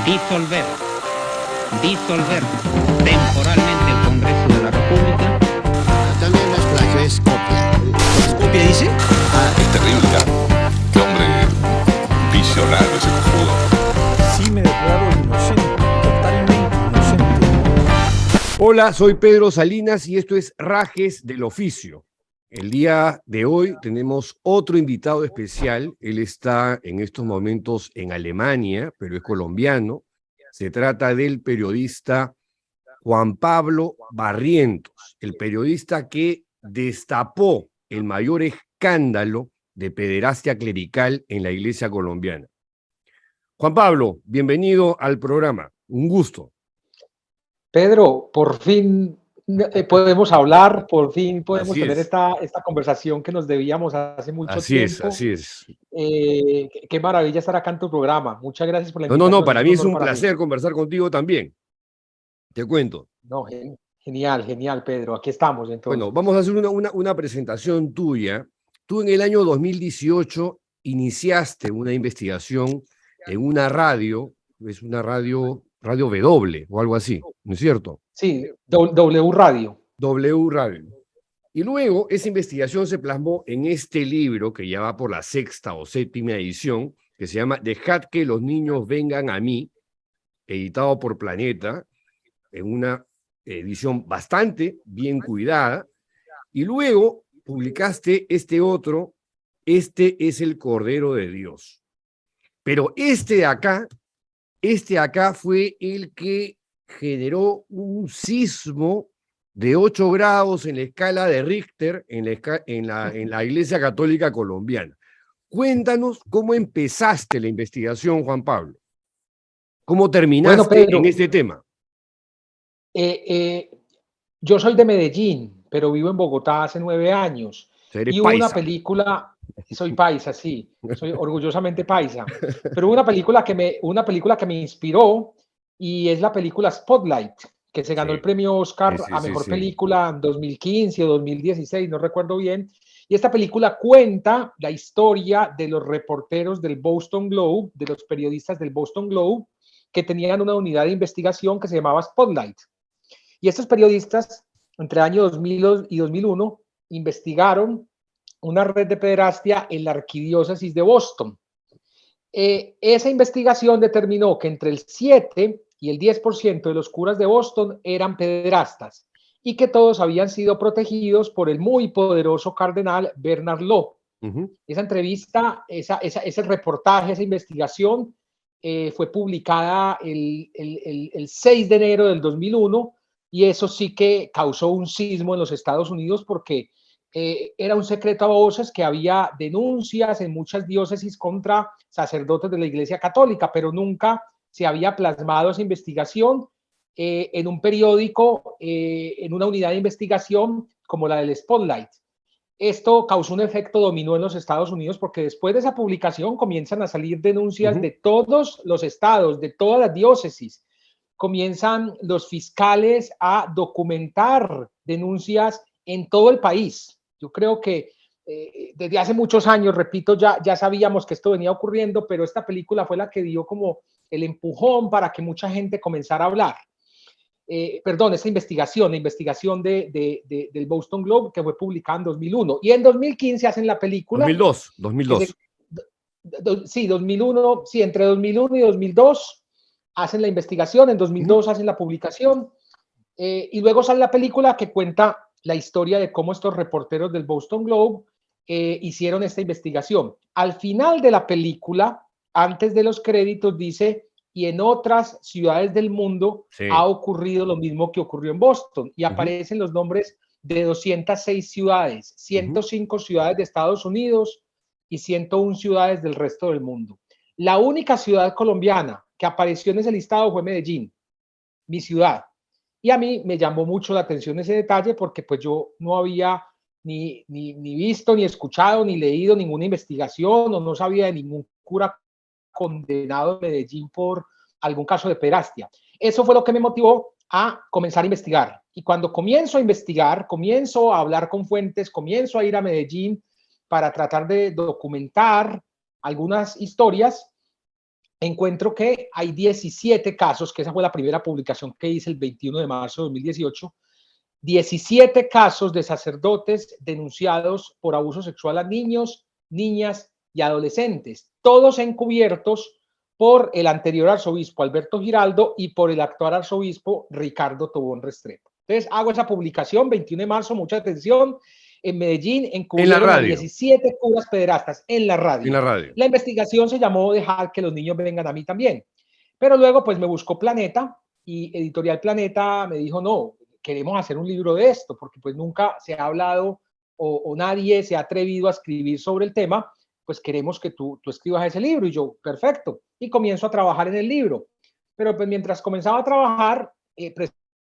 disolver temporalmente el Congreso de la República. También las playas es copia. ¿Copia dice? Es terrible, ¿ah? Qué hombre visionario ese cojudo. Sí me declaro inocente, totalmente inocente. Hola, soy Pedro Salinas y esto es Rajes del Oficio. El día de hoy tenemos otro invitado especial. Él está en estos momentos en Alemania, pero es colombiano. Se trata del periodista Juan Pablo Barrientos, el periodista que destapó el mayor escándalo de pederastia clerical en la iglesia colombiana. Juan Pablo, bienvenido al programa. Un gusto. Pedro, por fin podemos hablar, por fin podemos Así tener es. esta conversación que nos debíamos hace mucho Así tiempo. Así es. Qué maravilla estar acá en tu programa. Muchas gracias por la No, invitación. para mí es un honor para placer mí. conversar contigo también. Te cuento. No, genial, Pedro. Aquí estamos entonces. Bueno, vamos a hacer una presentación tuya. Tú en el año 2018 iniciaste una investigación en una radio, es una radio W o algo así, ¿no es cierto? Sí, W Radio. W Radio. Y luego esa investigación se plasmó en este libro que ya va por la sexta o séptima edición, que se llama Dejad que los niños vengan a mí, editado por Planeta, en una edición bastante bien cuidada. Y luego publicaste este otro, Este es el Cordero de Dios. Pero este de acá fue el que generó un sismo de 8 grados en la escala de Richter en la Iglesia Católica Colombiana. Cuéntanos cómo empezaste la investigación, Juan Pablo. ¿Cómo terminaste Pedro, en este tema? Yo soy de Medellín, pero vivo en Bogotá hace 9 años. Eres Y hubo paisa. una película, soy paisa, sí, soy orgullosamente paisa, pero hubo una película que me inspiró y es la película Spotlight, que se ganó el premio Oscar a mejor película en 2015 o 2016, no recuerdo bien. Y esta película cuenta la historia de los reporteros del Boston Globe, de los periodistas del Boston Globe, que tenían una unidad de investigación que se llamaba Spotlight. Y estos periodistas, entre el año 2000 y 2001, investigaron una red de pederastia en la arquidiócesis de Boston. Esa investigación determinó que entre el 7 y el 10% de los curas de Boston eran pederastas y que todos habían sido protegidos por el muy poderoso cardenal Bernard Law. Esa entrevista, ese reportaje, esa investigación fue publicada el 6 de enero del 2001 y eso sí que causó un sismo en los Estados Unidos porque era un secreto a voces que había denuncias en muchas diócesis contra sacerdotes de la Iglesia Católica, pero nunca se había plasmado esa investigación en un periódico, en una unidad de investigación como la del Spotlight. Esto causó un efecto dominó en los Estados Unidos porque después de esa publicación comienzan a salir denuncias de todos los estados, de todas las diócesis. Comienzan los fiscales a documentar denuncias en todo el país. Yo creo que desde hace muchos años, repito, ya sabíamos que esto venía ocurriendo, pero esta película fue la que dio como el empujón para que mucha gente comenzara a hablar. Esta investigación, la investigación del Boston Globe, que fue publicada en 2001. Y en 2015 hacen la película. 2002. Sí, 2001, sí, entre 2001 y 2002 hacen la investigación, en 2002 hacen la publicación, y luego sale la película que cuenta la historia de cómo estos reporteros del Boston Globe hicieron esta investigación. Al final de la película, antes de los créditos, dice: y en otras ciudades del mundo ha ocurrido lo mismo que ocurrió en Boston, y aparecen los nombres de 206 ciudades, 105 ciudades de Estados Unidos y 101 ciudades del resto del mundo. La única ciudad colombiana que apareció en ese listado fue Medellín, mi ciudad. Y a mí me llamó mucho la atención ese detalle porque pues yo no había ni visto, ni escuchado, ni leído ninguna investigación o no sabía de ningún cura condenado en Medellín por algún caso de pederastia. Eso fue lo que me motivó a comenzar a investigar. Y cuando comienzo a investigar, comienzo a hablar con fuentes, comienzo a ir a Medellín para tratar de documentar algunas historias, encuentro que hay 17 casos, que esa fue la primera publicación que hice el 21 de marzo de 2018, 17 casos de sacerdotes denunciados por abuso sexual a niños, niñas y adolescentes, todos encubiertos por el anterior arzobispo Alberto Giraldo y por el actual arzobispo Ricardo Tobón Restrepo. Entonces hago esa publicación, 21 de marzo, mucha atención. En Medellín encubrieron a 17 curas pederastas en la radio. En la radio. La investigación se llamó Dejar que los niños vengan a mí también. Pero luego pues me buscó Planeta y Editorial Planeta me dijo, no, queremos hacer un libro de esto, porque pues nunca se ha hablado o nadie se ha atrevido a escribir sobre el tema, pues queremos que tú escribas ese libro. Y yo, perfecto. Y comienzo a trabajar en el libro. Pero pues mientras comenzaba a trabajar,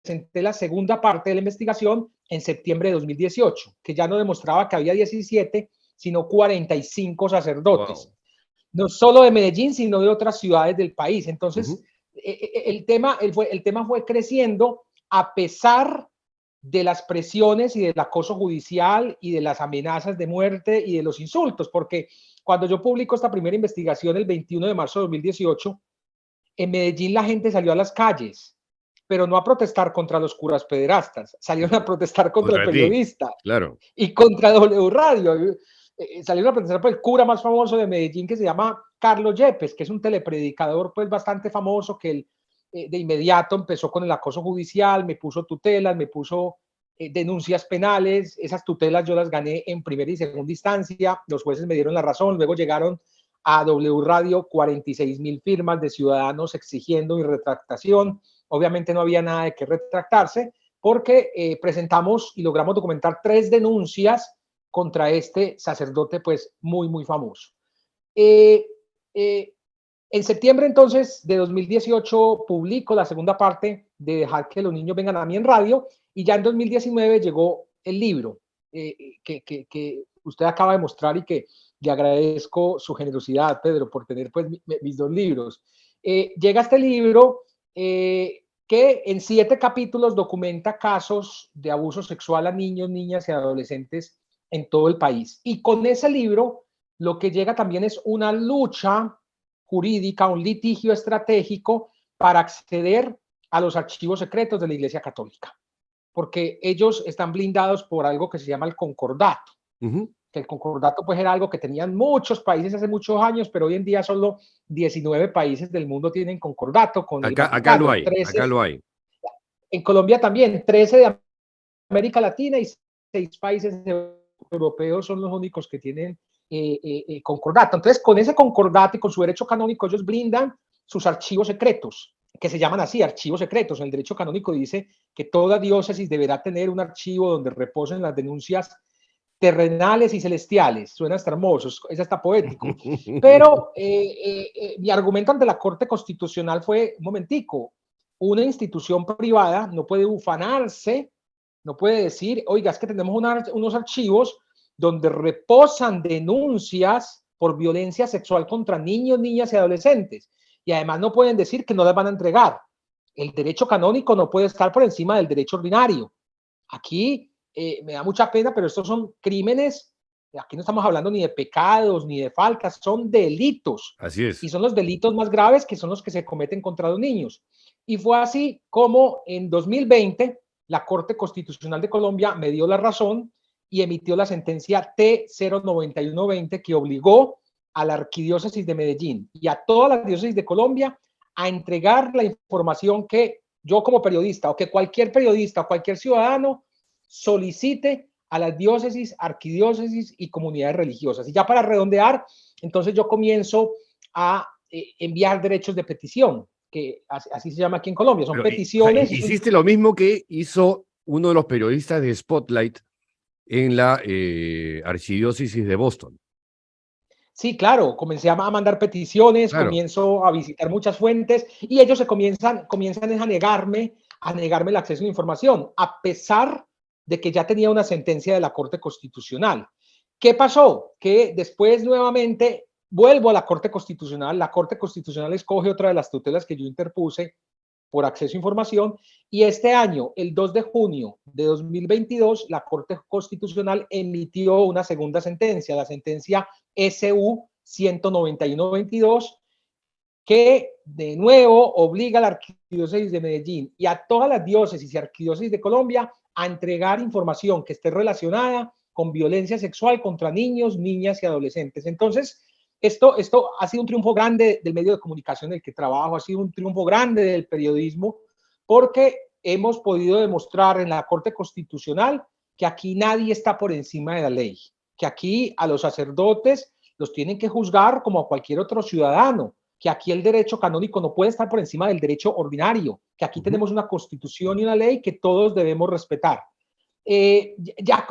presenté la segunda parte de la investigación en septiembre de 2018, que ya no demostraba que había 17, sino 45 sacerdotes. Wow. No solo de Medellín, sino de otras ciudades del país. Entonces, el tema fue creciendo a pesar de las presiones y del acoso judicial y de las amenazas de muerte y de los insultos, porque cuando yo publico esta primera investigación el 21 de marzo de 2018, en Medellín la gente salió a las calles, pero no a protestar contra los curas pederastas, salieron a protestar contra el periodista, claro, y contra W Radio. Salieron a protestar por el cura más famoso de Medellín, que se llama Carlos Yepes, que es un telepredicador pues bastante famoso, que él de inmediato empezó con el acoso judicial, me puso tutelas, me puso denuncias penales. Esas tutelas yo las gané en primera y segunda instancia, los jueces me dieron la razón. Luego llegaron a W Radio 46,000 firmas de ciudadanos exigiendo mi retractación. Obviamente no había nada de qué retractarse, porque presentamos y logramos documentar 3 denuncias contra este sacerdote pues muy famoso. En septiembre entonces de 2018 publico la segunda parte de Dejar que los niños vengan a mí en radio, y ya en 2019 llegó el libro que usted acaba de mostrar, y que le agradezco su generosidad, Pedro, por tener pues mis 2 libros. Llega este libro que en 7 capítulos documenta casos de abuso sexual a niños, niñas y adolescentes en todo el país. Y con ese libro lo que llega también es una lucha jurídica, un litigio estratégico para acceder a los archivos secretos de la Iglesia Católica, porque ellos están blindados por algo que se llama el concordato. Que el concordato pues era algo que tenían muchos países hace muchos años, pero hoy en día solo 19 países del mundo tienen concordato con el Vaticano. Acá lo hay, 13, acá lo hay. En Colombia también, 13 de América Latina y 6 países europeos son los únicos que tienen concordato. Entonces, con ese concordato y con su derecho canónico, ellos blindan sus archivos secretos, que se llaman así, archivos secretos. En el derecho canónico dice que toda diócesis deberá tener un archivo donde reposen las denuncias terrenales y celestiales. Suena hasta hermoso, es hasta poético. Pero mi argumento ante la Corte Constitucional fue, un momentico, una institución privada no puede ufanarse, no puede decir, oiga, es que tenemos unos archivos donde reposan denuncias por violencia sexual contra niños, niñas y adolescentes. Y además no pueden decir que no las van a entregar. El derecho canónico no puede estar por encima del derecho ordinario. Aquí me da mucha pena, pero estos son crímenes. Aquí no estamos hablando ni de pecados ni de faltas, son delitos. Así es. Y son los delitos más graves, que son los que se cometen contra los niños. Y fue así como en 2020 la Corte Constitucional de Colombia me dio la razón y emitió la sentencia T-09120, que obligó a la Arquidiócesis de Medellín y a todas las diócesis de Colombia a entregar la información que yo como periodista, o que cualquier periodista o cualquier ciudadano solicite a las diócesis, arquidiócesis y comunidades religiosas. Y ya para redondear, entonces yo comienzo a enviar derechos de petición, que así se llama aquí en Colombia, son peticiones. Hiciste lo mismo que hizo uno de los periodistas de Spotlight en la archidiócesis de Boston. Sí, claro, comencé a mandar peticiones, claro. Comienzo a visitar muchas fuentes y ellos se comienzan a negarme el acceso a la información, a pesar de que ya tenía una sentencia de la Corte Constitucional. ¿Qué pasó? Que después nuevamente vuelvo a la Corte Constitucional. La Corte Constitucional escoge otra de las tutelas que yo interpuse por acceso a información, y este año, el 2 de junio de 2022, la Corte Constitucional emitió una segunda sentencia, la sentencia SU 191-22, que de nuevo obliga a la Arquidiócesis de Medellín y a todas las diócesis y arquidiócesis de Colombia a entregar información que esté relacionada con violencia sexual contra niños, niñas y adolescentes. Entonces, esto ha sido un triunfo grande del medio de comunicación en el que trabajo, ha sido un triunfo grande del periodismo, porque hemos podido demostrar en la Corte Constitucional que aquí nadie está por encima de la ley, que aquí a los sacerdotes los tienen que juzgar como a cualquier otro ciudadano, que aquí el derecho canónico no puede estar por encima del derecho ordinario, que aquí tenemos una constitución y una ley que todos debemos respetar. Ya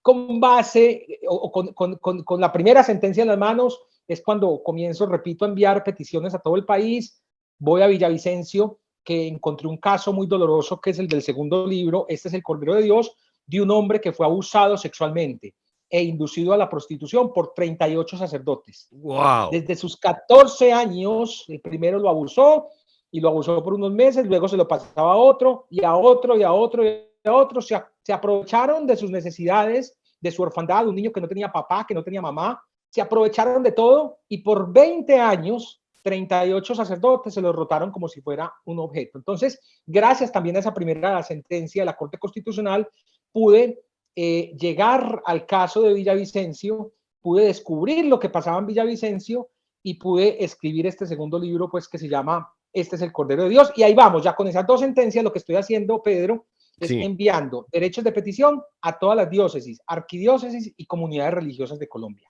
con base o con la primera sentencia en las manos es cuando comienzo, repito, a enviar peticiones a todo el país. Voy a Villavicencio, que encontré un caso muy doloroso, que es el del segundo libro. Este es el Cordero de Dios, de un hombre que fue abusado sexualmente e inducido a la prostitución por 38 sacerdotes. ¡Wow! Desde sus 14 años, el primero lo abusó y lo abusó por unos meses, luego se lo pasaba a otro y a otro y a otro y a otro. Se aprovecharon de sus necesidades, de su orfandad, un niño que no tenía papá, que no tenía mamá, se aprovecharon de todo y por 20 años 38 sacerdotes se los rotaron como si fuera un objeto. Entonces, gracias también a esa primera sentencia de la Corte Constitucional, pude llegar al caso de Villavicencio, pude descubrir lo que pasaba en Villavicencio y pude escribir este segundo libro, pues, que se llama Este es el Cordero de Dios. Y ahí vamos, ya con esas dos sentencias, lo que estoy haciendo, Pedro, es enviando derechos de petición a todas las diócesis, arquidiócesis y comunidades religiosas de Colombia.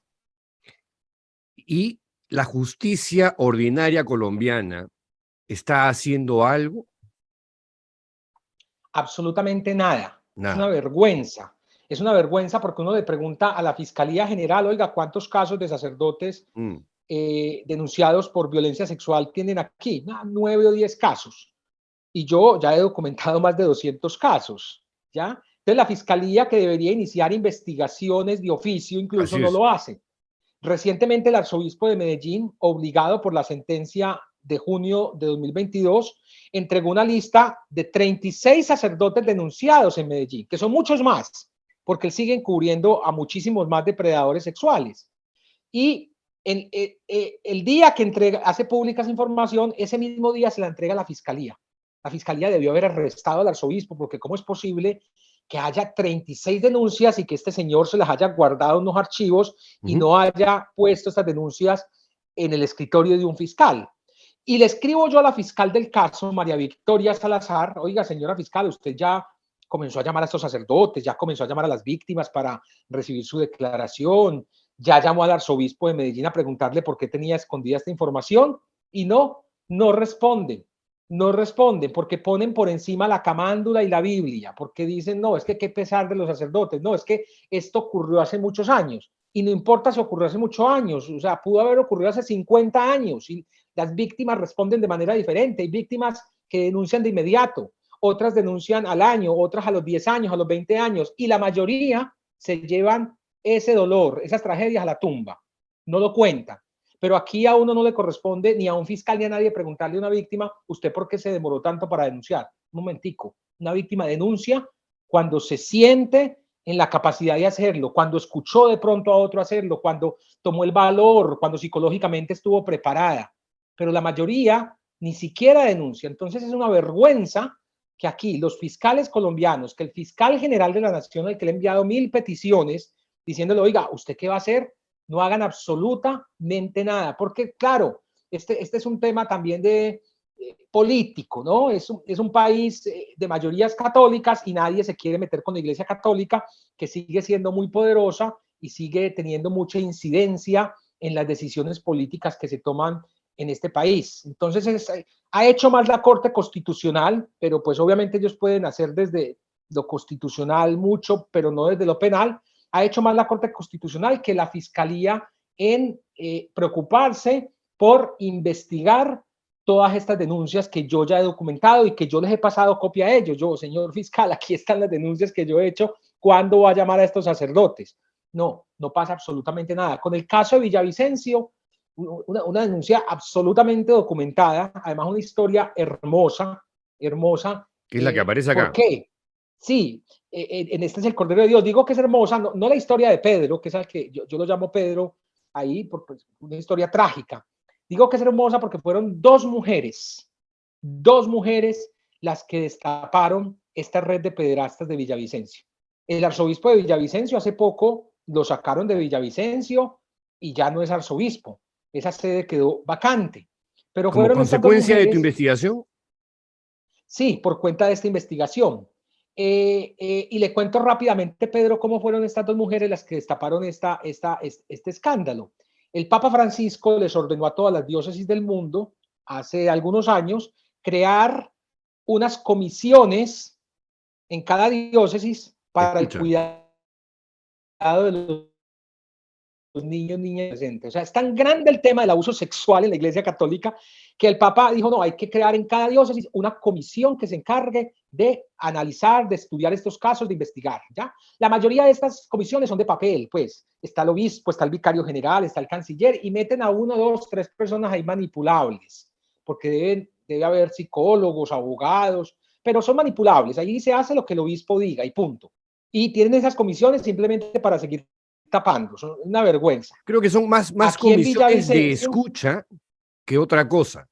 ¿Y la justicia ordinaria colombiana está haciendo algo? Absolutamente nada. Nada. Es una vergüenza. Es una vergüenza porque uno le pregunta a la Fiscalía General, oiga, ¿cuántos casos de sacerdotes denunciados por violencia sexual tienen aquí? 9 o 10 casos. Y yo ya he documentado más de 200 casos, ¿ya? Entonces la Fiscalía, que debería iniciar investigaciones de oficio, incluso no lo hace. Recientemente el arzobispo de Medellín, obligado por la sentencia de junio de 2022, entregó una lista de 36 sacerdotes denunciados en Medellín, que son muchos más, porque él sigue encubriendo a muchísimos más depredadores sexuales. Y el día que hace pública esa información, ese mismo día se la entrega a la Fiscalía. La Fiscalía debió haber arrestado al arzobispo, porque ¿cómo es posible que haya 36 denuncias y que este señor se las haya guardado en unos archivos y no haya puesto estas denuncias en el escritorio de un fiscal? Y le escribo yo a la fiscal del caso, María Victoria Salazar, oiga, señora fiscal, usted ya comenzó a llamar a estos sacerdotes, ya comenzó a llamar a las víctimas para recibir su declaración, ya llamó al arzobispo de Medellín a preguntarle por qué tenía escondida esta información, y no responden. No responden porque ponen por encima la camándula y la Biblia, porque dicen, no, es que qué pesar de los sacerdotes, no, es que esto ocurrió hace muchos años, y no importa si ocurrió hace muchos años, o sea, pudo haber ocurrido hace 50 años, y las víctimas responden de manera diferente. Hay víctimas que denuncian de inmediato, otras denuncian al año, otras a los 10 años, a los 20 años, y la mayoría se llevan ese dolor, esas tragedias a la tumba, no lo cuentan. Pero aquí a uno no le corresponde, ni a un fiscal ni a nadie, preguntarle a una víctima, ¿usted por qué se demoró tanto para denunciar? Un momentico, una víctima denuncia cuando se siente en la capacidad de hacerlo, cuando escuchó de pronto a otro hacerlo, cuando tomó el valor, cuando psicológicamente estuvo preparada. Pero la mayoría ni siquiera denuncia. Entonces es una vergüenza que aquí los fiscales colombianos, que el fiscal general de la Nación, al que le ha enviado 1000 peticiones, diciéndole, oiga, ¿usted qué va a hacer? No hagan absolutamente nada, porque claro, este es un tema también de político, ¿no? Es un país de mayorías católicas y nadie se quiere meter con la Iglesia Católica, que sigue siendo muy poderosa y sigue teniendo mucha incidencia en las decisiones políticas que se toman en este país. Entonces ha hecho más la Corte Constitucional, pero pues obviamente ellos pueden hacer desde lo constitucional mucho, pero no desde lo penal. Ha hecho más la Corte Constitucional que la Fiscalía en preocuparse por investigar todas estas denuncias que yo ya he documentado y que yo les he pasado copia a ellos. Yo, señor fiscal, aquí están las denuncias que yo he hecho. ¿Cuándo va a llamar a estos sacerdotes? No pasa absolutamente nada. Con el caso de Villavicencio, una denuncia absolutamente documentada, además una historia hermosa. ¿Qué es la que aparece acá? ¿Por qué? Sí, en Este es el Cordero de Dios. Digo que es hermosa, no la historia de Pedro, que es el que yo lo llamo Pedro ahí, por una historia trágica, Digo que es hermosa porque fueron dos mujeres las que destaparon esta red de pederastas de Villavicencio. El arzobispo de Villavicencio hace poco lo sacaron de Villavicencio y ya no es arzobispo. Esa sede quedó vacante. Pero ¿Como fueron estas dos consecuencia de tu mujeres, investigación? sí, por cuenta de esta investigación. Y le cuento rápidamente, Pedro, cómo fueron estas dos mujeres las que destaparon este escándalo. El Papa Francisco les ordenó a todas las diócesis del mundo, hace algunos años, crear unas comisiones en cada diócesis para el cuidado de los niños, niñas y adolescentes. O sea, es tan grande el tema del abuso sexual en la Iglesia Católica que el Papa dijo, no, hay que crear en cada diócesis una comisión que se encargue de analizar, de estudiar estos casos, de investigar, ¿ya? La mayoría de estas comisiones son de papel, pues. Está el obispo, está el vicario general, está el canciller, y meten a 1, 2, 3 personas ahí manipulables, porque debe haber psicólogos, abogados, pero son manipulables. Ahí se hace lo que el obispo diga y punto. Y tienen esas comisiones simplemente para seguir tapando. Son una vergüenza. Creo que son más comisiones de escucha que otra cosa.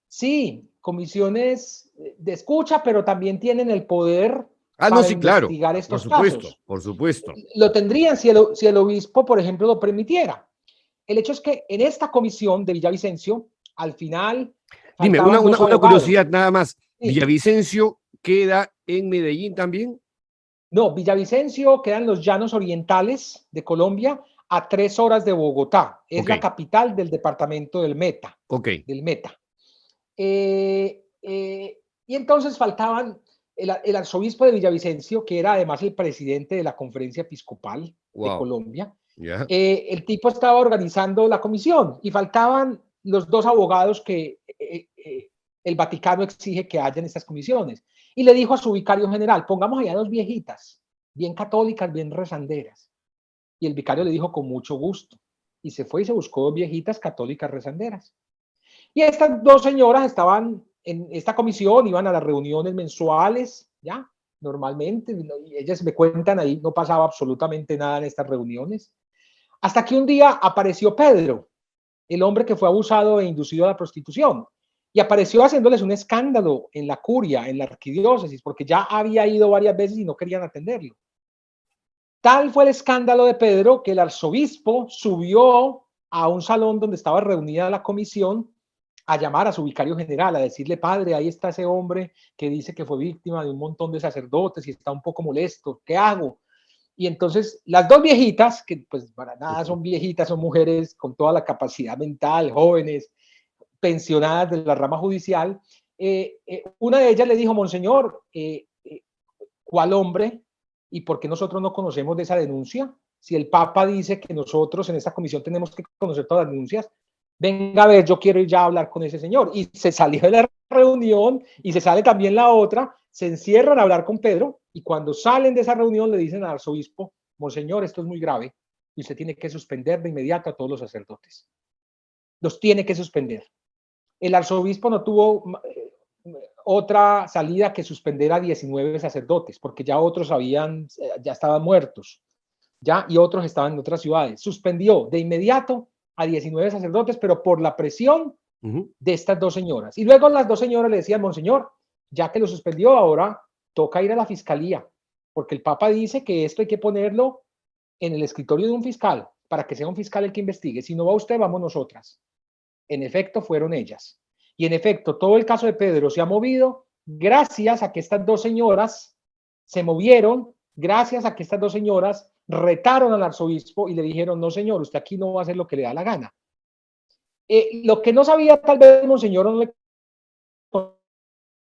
Sí, comisiones de escucha, pero también tienen el poder para no, sí, investigar claro, estos por supuesto, casos. Por supuesto. Lo tendrían si el obispo, por ejemplo, lo permitiera. El hecho es que en esta comisión de Villavicencio, al final... Dime, una curiosidad nada más. Sí. ¿Villavicencio queda en Medellín también? No, Villavicencio queda en los llanos orientales de Colombia, a 3 horas de Bogotá. Es la capital del departamento del Meta. Del Meta. Y entonces faltaban el arzobispo de Villavicencio, que era además el presidente de la Conferencia Episcopal de Colombia. El tipo estaba organizando la comisión y faltaban los 2 abogados que el Vaticano exige que haya en estas comisiones. Y le dijo a su vicario general, pongamos allá 2 viejitas, bien católicas, bien rezanderas. Y el vicario le dijo, con mucho gusto. Y se fue y se buscó 2 viejitas católicas rezanderas. Y estas 2 señoras estaban en esta comisión, iban a las reuniones mensuales, ya, normalmente. Y ellas me cuentan ahí, no pasaba absolutamente nada en estas reuniones. Hasta que un día apareció Pedro, el hombre que fue abusado e inducido a la prostitución. Y apareció haciéndoles un escándalo en la curia, en la arquidiócesis, porque ya había ido varias veces y no querían atenderlo. Tal fue el escándalo de Pedro que el arzobispo subió a un salón donde estaba reunida la comisión a llamar a su vicario general, a decirle, padre, ahí está ese hombre que dice que fue víctima de un montón de sacerdotes y está un poco molesto, ¿qué hago? Y entonces las 2 viejitas, que pues para nada son viejitas, son mujeres con toda la capacidad mental, jóvenes, pensionadas de la rama judicial, una de ellas le dijo, monseñor, ¿cuál hombre? ¿Y por qué nosotros no conocemos de esa denuncia? Si el Papa dice que nosotros en esta comisión tenemos que conocer todas las denuncias, venga a ver, yo quiero ir ya a hablar con ese señor. Y se salió de la reunión y se sale también la otra, se encierran a hablar con Pedro y cuando salen de esa reunión le dicen al arzobispo, monseñor, esto es muy grave y usted tiene que suspender de inmediato a todos los sacerdotes. Los tiene que suspender. El arzobispo no tuvo otra salida que suspender a 19 sacerdotes, porque ya otros ya estaban muertos, ya, y otros estaban en otras ciudades. Suspendió de inmediato a 19 sacerdotes, pero por la presión de estas 2 señoras. Y luego las 2 señoras le decían, monseñor, ya que lo suspendió, ahora toca ir a la fiscalía, porque el Papa dice que esto hay que ponerlo en el escritorio de un fiscal, para que sea un fiscal el que investigue. Si no va usted, vamos nosotras. En efecto, fueron ellas. Y en efecto, todo el caso de Pedro se ha movido gracias a que estas 2 señoras se movieron, gracias a que estas 2 señoras retaron al arzobispo y le dijeron, no señor, usted aquí no va a hacer lo que le da la gana. Lo que no sabía tal vez monseñor, no le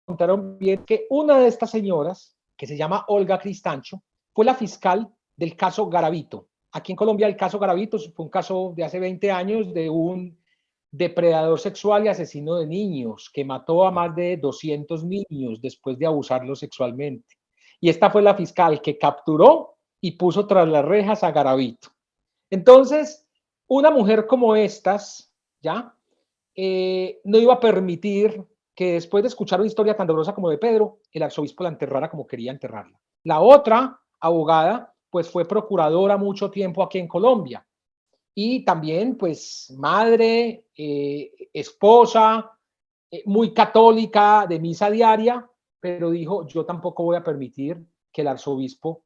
contaron bien, que una de estas señoras, que se llama Olga Cristancho, fue la fiscal del caso Garavito. Aquí en Colombia el caso Garavito fue un caso de hace 20 años de un depredador sexual y asesino de niños que mató a más de 200 niños después de abusarlos sexualmente. Y esta fue la fiscal que capturó y puso tras las rejas a Garavito. Entonces, una mujer como estas, ¿ya? No iba a permitir que después de escuchar una historia tan dolorosa como de Pedro, el arzobispo la enterrara como quería enterrarla. La otra abogada, pues fue procuradora mucho tiempo aquí en Colombia. y también pues madre, esposa, muy católica de misa diaria, pero dijo, yo tampoco voy a permitir que el arzobispo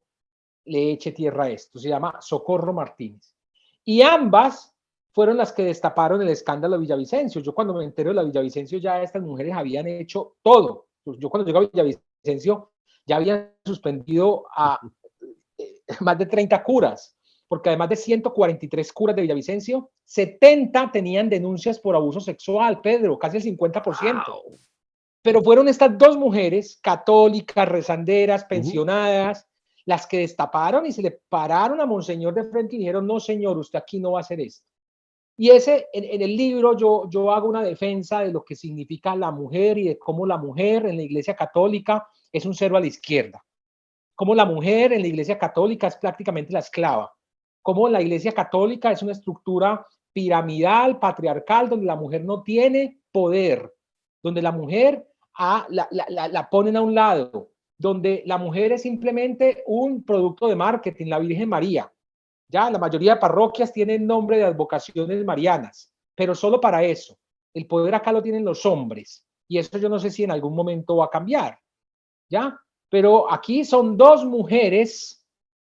le eche tierra a esto. Se llama Socorro Martínez. Y ambas fueron las que destaparon el escándalo de Villavicencio. Yo cuando me entero de la Villavicencio ya estas mujeres habían hecho todo. Yo cuando llego a Villavicencio ya habían suspendido a más de 30 curas, porque además de 143 curas de Villavicencio, 70 tenían denuncias por abuso sexual, Pedro, casi el 50%. Wow. Pero fueron estas dos mujeres, católicas, rezanderas, pensionadas, las que destaparon y se le pararon a Monseñor de frente y dijeron, no señor, usted aquí no va a hacer esto. Y en el libro yo hago una defensa de lo que significa la mujer y de cómo la mujer en la Iglesia Católica es un cero a la izquierda. Cómo la mujer en la Iglesia Católica es prácticamente la esclava. Cómo la Iglesia Católica es una estructura piramidal, patriarcal, donde la mujer no tiene poder, donde la mujer la ponen a un lado, donde la mujer es simplemente un producto de marketing, la Virgen María. Ya la mayoría de parroquias tienen nombre de advocaciones marianas, pero solo para eso. El poder acá lo tienen los hombres y eso yo no sé si en algún momento va a cambiar. ¿Ya? Pero aquí son dos mujeres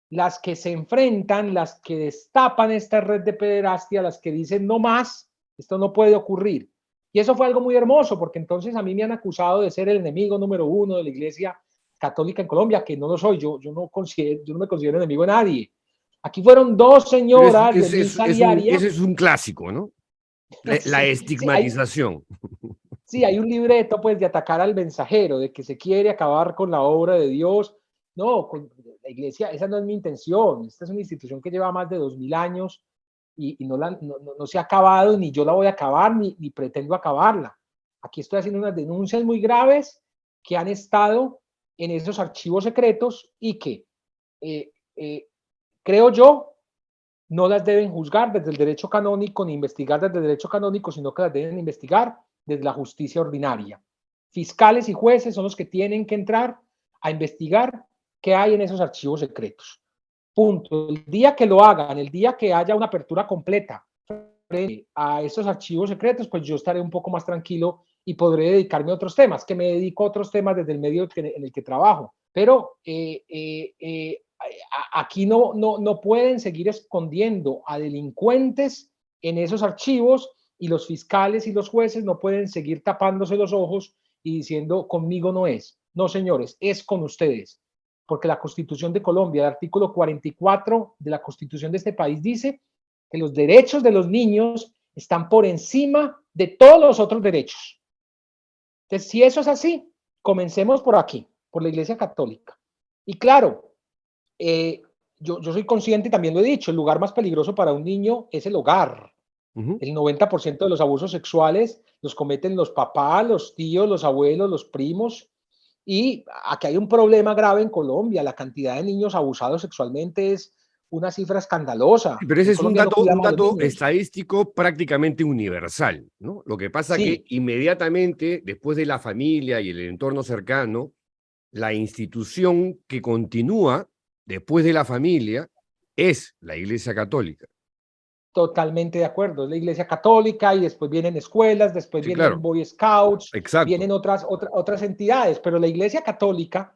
las que se enfrentan, las que destapan esta red de pederastia, las que dicen no más, esto no puede ocurrir. Y eso fue algo muy hermoso, porque entonces a mí me han acusado de ser el enemigo número uno de la Iglesia Católica en Colombia, que no lo soy, yo no me considero enemigo de nadie. Aquí fueron dos señoras de misa diaria. Ese es un clásico, ¿no? La estigmatización. Sí, hay un libreto pues de atacar al mensajero, de que se quiere acabar con la obra de Dios. No, con la Iglesia, esa no es mi intención. Esta es una institución que lleva más de 2000 años y no se ha acabado, ni yo la voy a acabar, ni pretendo acabarla. Aquí estoy haciendo unas denuncias muy graves que han estado en esos archivos secretos y que, creo yo, no las deben juzgar desde el derecho canónico ni investigar desde el derecho canónico, sino que las deben investigar desde la justicia ordinaria. Fiscales y jueces son los que tienen que entrar a investigar qué hay en esos archivos secretos. Punto. El día que lo hagan, el día que haya una apertura completa frente a esos archivos secretos, pues yo estaré un poco más tranquilo y podré dedicarme a otros temas, que me dedico a otros temas desde el medio en el que trabajo. Pero aquí no pueden seguir escondiendo a delincuentes en esos archivos y los fiscales y los jueces no pueden seguir tapándose los ojos y diciendo conmigo no es. No, señores, es con ustedes. Porque la Constitución de Colombia, el artículo 44 de la Constitución de este país dice que los derechos de los niños están por encima de todos los otros derechos. Entonces, si eso es así, comencemos por aquí, por la Iglesia Católica. Y claro, yo soy consciente y también lo he dicho, el lugar más peligroso para un niño es el hogar. El 90% de los abusos sexuales los cometen los papás, los tíos, los abuelos, los primos. Y aquí hay un problema grave en Colombia. La cantidad de niños abusados sexualmente es una cifra escandalosa. Pero ese es un dato estadístico prácticamente universal, ¿no? Lo que pasa es que inmediatamente después de la familia y el entorno cercano, la institución que continúa después de la familia es la Iglesia Católica. Totalmente de acuerdo, es la Iglesia Católica y después vienen escuelas, después vienen Boy Scouts, vienen otras entidades, pero la Iglesia Católica,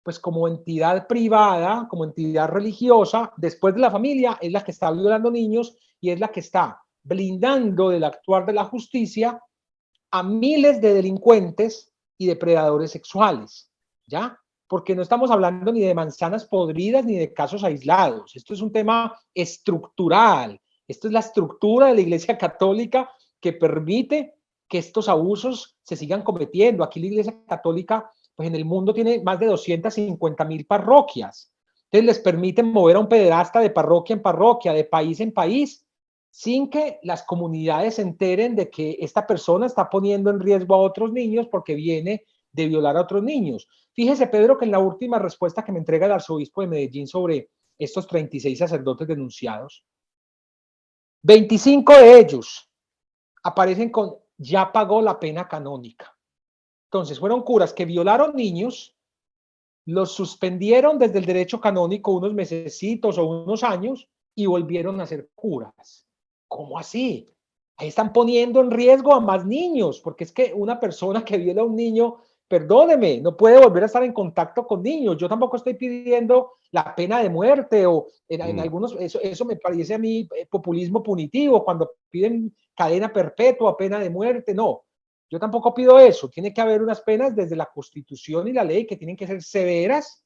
pues como entidad privada, como entidad religiosa, después de la familia, es la que está violando niños y es la que está blindando del actuar de la justicia a miles de delincuentes y depredadores sexuales, ¿ya? Porque no estamos hablando ni de manzanas podridas ni de casos aislados, esto es un tema estructural. Esto es la estructura de la Iglesia Católica que permite que estos abusos se sigan cometiendo. Aquí la Iglesia Católica, pues en el mundo tiene más de 250,000 parroquias. Entonces les permiten mover a un pederasta de parroquia en parroquia, de país en país, sin que las comunidades se enteren de que esta persona está poniendo en riesgo a otros niños porque viene de violar a otros niños. Fíjese, Pedro, que en la última respuesta que me entrega el arzobispo de Medellín sobre estos 36 sacerdotes denunciados, 25 de ellos aparecen con ya pagó la pena canónica. Entonces fueron curas que violaron niños, los suspendieron desde el derecho canónico unos mesecitos o unos años y volvieron a ser curas. ¿Cómo así? Ahí están poniendo en riesgo a más niños, porque es que una persona que viola a un niño, perdóneme, no puede volver a estar en contacto con niños. Yo tampoco estoy pidiendo la pena de muerte o en algunos, eso me parece a mí populismo punitivo, cuando piden cadena perpetua, pena de muerte, no. Yo tampoco pido eso. Tiene que haber unas penas desde la Constitución y la ley que tienen que ser severas,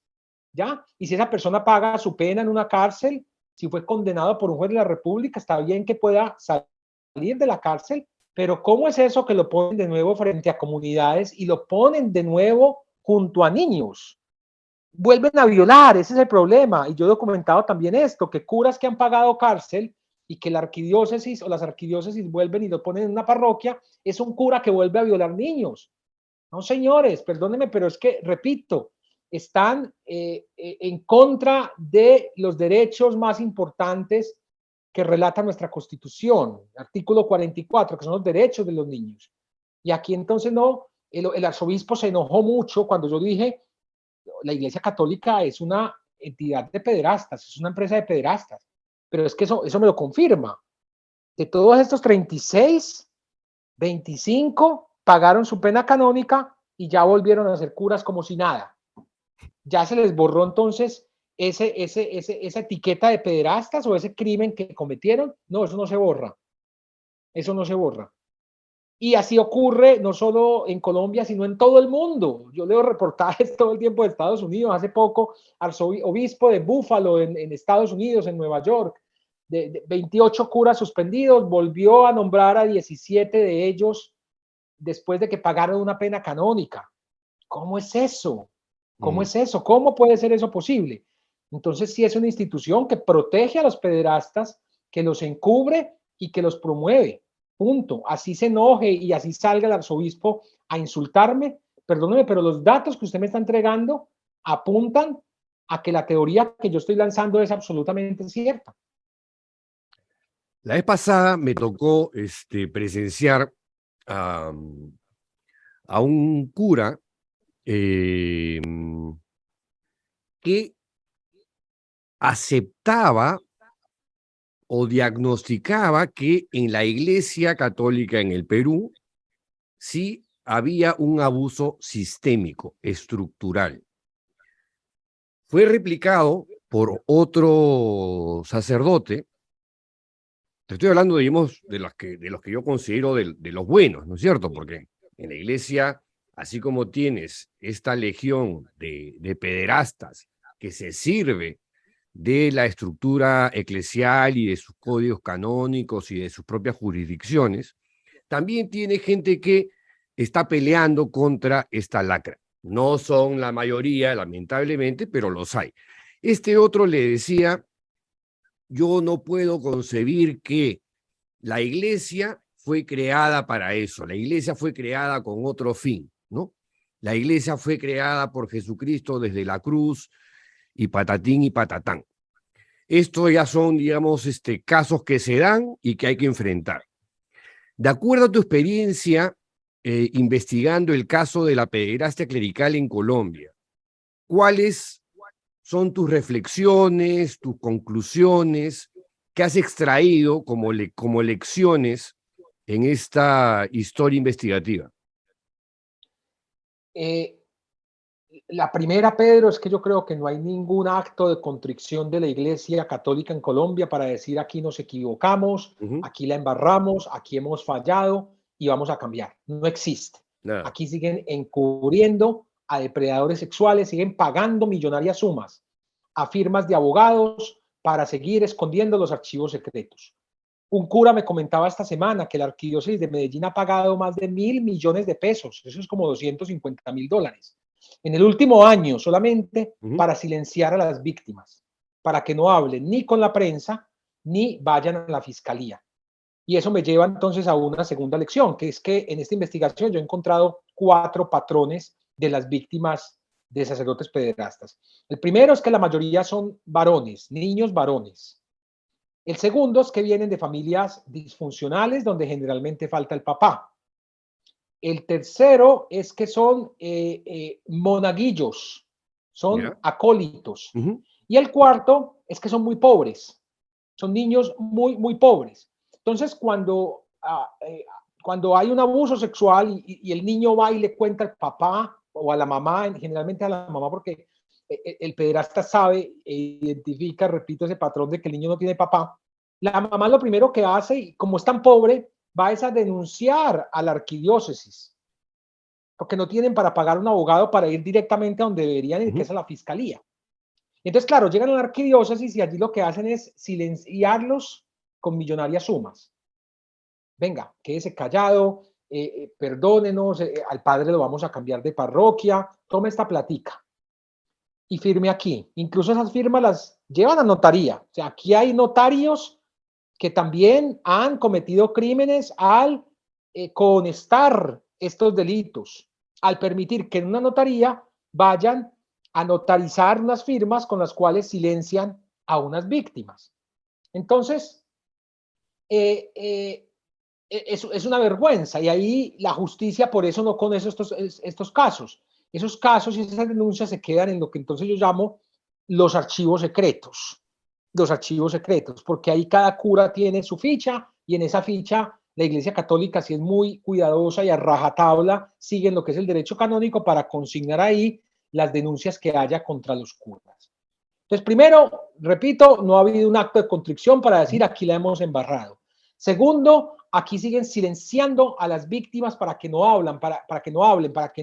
¿ya? Y si esa persona paga su pena en una cárcel, si fue condenado por un juez de la República, está bien que pueda salir de la cárcel, pero ¿cómo es eso que lo ponen de nuevo frente a comunidades y lo ponen de nuevo junto a niños? Vuelven a violar, ese es el problema. Y yo he documentado también esto, que curas que han pagado cárcel y que la arquidiócesis o las arquidiócesis vuelven y lo ponen en una parroquia, es un cura que vuelve a violar niños. No, señores, perdónenme, pero es que, repito, están en contra de los derechos más importantes que relata nuestra Constitución, artículo 44, que son los derechos de los niños. Y aquí entonces no, el arzobispo se enojó mucho cuando yo dije, la Iglesia Católica es una entidad de pederastas, es una empresa de pederastas, pero es que eso me lo confirma. De todos estos 36, 25 pagaron su pena canónica y ya volvieron a ser curas como si nada. Ya se les borró entonces esa etiqueta de pederastas o ese crimen que cometieron. No, eso no se borra. Eso no se borra. Y así ocurre no solo en Colombia, sino en todo el mundo. Yo leo reportajes todo el tiempo de Estados Unidos. Hace poco, arzobispo de Buffalo en Estados Unidos, en Nueva York, de 28 curas suspendidos, volvió a nombrar a 17 de ellos después de que pagaron una pena canónica. ¿Cómo es eso? ¿Cómo es eso? ¿Cómo puede ser eso posible? Entonces, sí es una institución que protege a los pederastas, que los encubre y que los promueve. Punto. Así se enoje y así salga el arzobispo a insultarme. Perdóneme, pero los datos que usted me está entregando apuntan a que la teoría que yo estoy lanzando es absolutamente cierta. La vez pasada me tocó presenciar a un cura que aceptaba o diagnosticaba que en la Iglesia Católica en el Perú sí había un abuso sistémico, estructural. Fue replicado por otro sacerdote. Te estoy hablando, digamos, de los que yo considero de los buenos, ¿no es cierto? Porque en la Iglesia, así como tienes esta legión de pederastas que se sirve de la estructura eclesial y de sus códigos canónicos y de sus propias jurisdicciones, también tiene gente que está peleando contra esta lacra. No son la mayoría, lamentablemente, pero los hay. Este otro le decía, yo no puedo concebir que la Iglesia fue creada para eso, la Iglesia fue creada con otro fin, ¿no? La Iglesia fue creada por Jesucristo desde la cruz y patatín y patatán. Estos ya son, digamos, casos que se dan y que hay que enfrentar. De acuerdo a tu experiencia investigando el caso de la pederastia clerical en Colombia, ¿cuáles son tus reflexiones, tus conclusiones que has extraído como lecciones en esta historia investigativa? La primera, Pedro, es que yo creo que no hay ningún acto de contrición de la Iglesia Católica en Colombia para decir aquí nos equivocamos, aquí la embarramos, aquí hemos fallado y vamos a cambiar. No existe. Nada. Aquí siguen encubriendo a depredadores sexuales, siguen pagando millonarias sumas a firmas de abogados para seguir escondiendo los archivos secretos. Un cura me comentaba esta semana que la arquidiócesis de Medellín ha pagado más de 1.000 millones de pesos, eso es como $250.000, en el último año solamente para silenciar a las víctimas, para que no hablen ni con la prensa ni vayan a la fiscalía. Y eso me lleva entonces a una segunda lección, que es que en esta investigación yo he encontrado 4 patrones de las víctimas de sacerdotes pederastas. El primero es que la mayoría son varones, niños varones. El segundo es que vienen de familias disfuncionales donde generalmente falta el papá. El tercero es que son monaguillos, son acólitos. Y el cuarto es que son muy pobres, son niños muy, muy pobres. Entonces, cuando hay un abuso sexual y el niño va y le cuenta al papá o a la mamá, generalmente a la mamá, porque el pederasta sabe e identifica, repito, ese patrón de que el niño no tiene papá, la mamá lo primero que hace, y como es tan pobre, va a denunciar a la arquidiócesis, porque no tienen para pagar un abogado para ir directamente a donde deberían ir, que es a la fiscalía. Entonces, claro, llegan a la arquidiócesis y allí lo que hacen es silenciarlos con millonarias sumas. Venga, quédese callado, perdónenos, al padre lo vamos a cambiar de parroquia, tome esta platica y firme aquí. Incluso esas firmas las llevan a notaría. O sea, aquí hay notarios que también han cometido crímenes al cohonestar estos delitos, al permitir que en una notaría vayan a notarizar unas firmas con las cuales silencian a unas víctimas. Entonces, es una vergüenza, y ahí la justicia por eso no conoce estos casos. Esos casos y esas denuncias se quedan en lo que entonces yo llamo los archivos secretos. Los archivos secretos, porque ahí cada cura tiene su ficha, y en esa ficha la Iglesia Católica sí es muy cuidadosa y a rajatabla sigue lo que es el derecho canónico para consignar ahí las denuncias que haya contra los curas. Entonces, primero, repito, no ha habido un acto de contrición para decir aquí la hemos embarrado. Segundo, aquí siguen silenciando a las víctimas para que no hablen, para que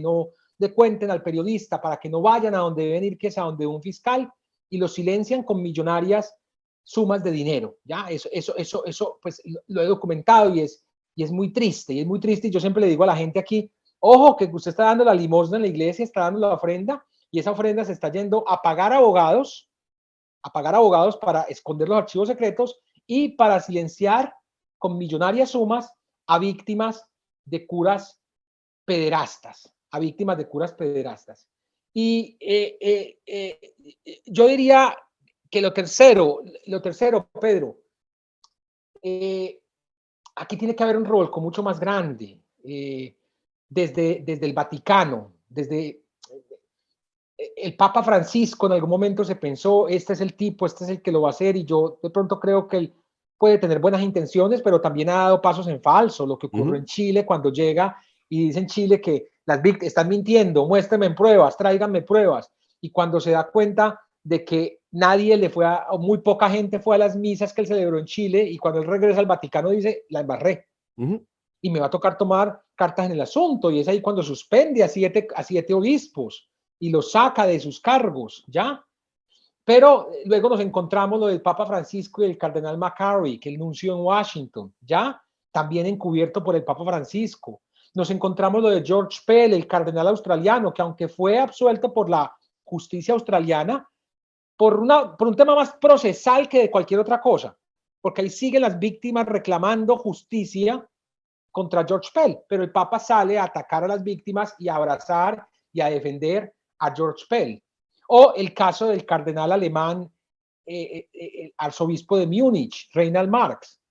no le cuenten al periodista, para que no vayan a donde deben ir, que es a donde un fiscal, y lo silencian con millonarias sumas de dinero. Ya, eso pues lo he documentado y es muy triste, y yo siempre le digo a la gente aquí, ojo, que usted está dando la limosna en la iglesia, está dando la ofrenda, y esa ofrenda se está yendo a pagar abogados para esconder los archivos secretos y para silenciar con millonarias sumas a víctimas de curas pederastas, Y yo diría que lo tercero, Pedro, aquí tiene que haber un revolco mucho más grande, desde el Vaticano, desde el Papa Francisco. En algún momento se pensó, este es el tipo, este es el que lo va a hacer, y yo de pronto creo que él puede tener buenas intenciones, pero también ha dado pasos en falso. Lo que ocurrió en Chile, cuando llega y dice en Chile que las víctimas están mintiendo, muéstrenme pruebas, tráiganme pruebas, y cuando se da cuenta de que nadie le fue o muy poca gente fue a las misas que él celebró en Chile, y cuando él regresa al Vaticano dice, la embarré, y me va a tocar tomar cartas en el asunto, y es ahí cuando suspende a siete obispos y los saca de sus cargos, ¿ya? Pero luego nos encontramos lo del Papa Francisco y el cardenal McCarry, que él nunció en Washington, ¿ya? También encubierto por el Papa Francisco. Nos encontramos lo de George Pell, el cardenal australiano, que aunque fue absuelto por la justicia australiana, por un tema más procesal que de cualquier otra cosa, porque ahí siguen las víctimas reclamando justicia contra George Pell, pero el Papa sale a atacar a las víctimas y a abrazar y a defender a George Pell. O el caso del cardenal alemán, el arzobispo de Múnich, Reinhard Marx,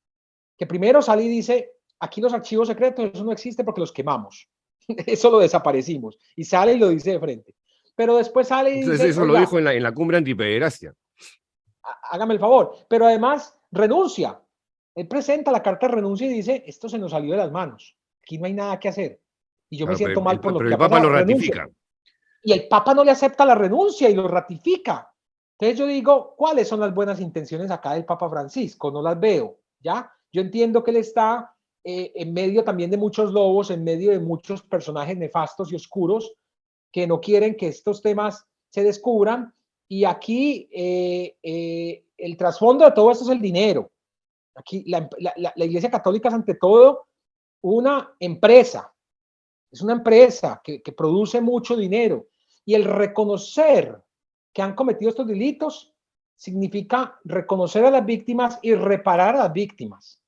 que primero sale y dice, aquí los archivos secretos, eso no existe porque los quemamos. Eso lo desaparecimos. Y sale y lo dice de frente. Pero después sale y entonces dice, eso lo dijo en la cumbre antipederastia. Hágame el favor. Pero además renuncia. Él presenta la carta de renuncia y dice, esto se nos salió de las manos. Aquí no hay nada que hacer. Y yo me siento mal por lo que el Papa lo ratifica. Y el Papa no le acepta la renuncia y lo ratifica. Entonces yo digo, ¿cuáles son las buenas intenciones acá del Papa Francisco? No las veo, ¿ya? Yo entiendo que él está en medio también de muchos lobos, en medio de muchos personajes nefastos y oscuros que no quieren que estos temas se descubran. Y aquí el trasfondo de todo esto es el dinero. Aquí la Iglesia Católica es ante todo una empresa. Es una empresa que produce mucho dinero, y el reconocer que han cometido estos delitos significa reconocer a las víctimas y reparar a las víctimas.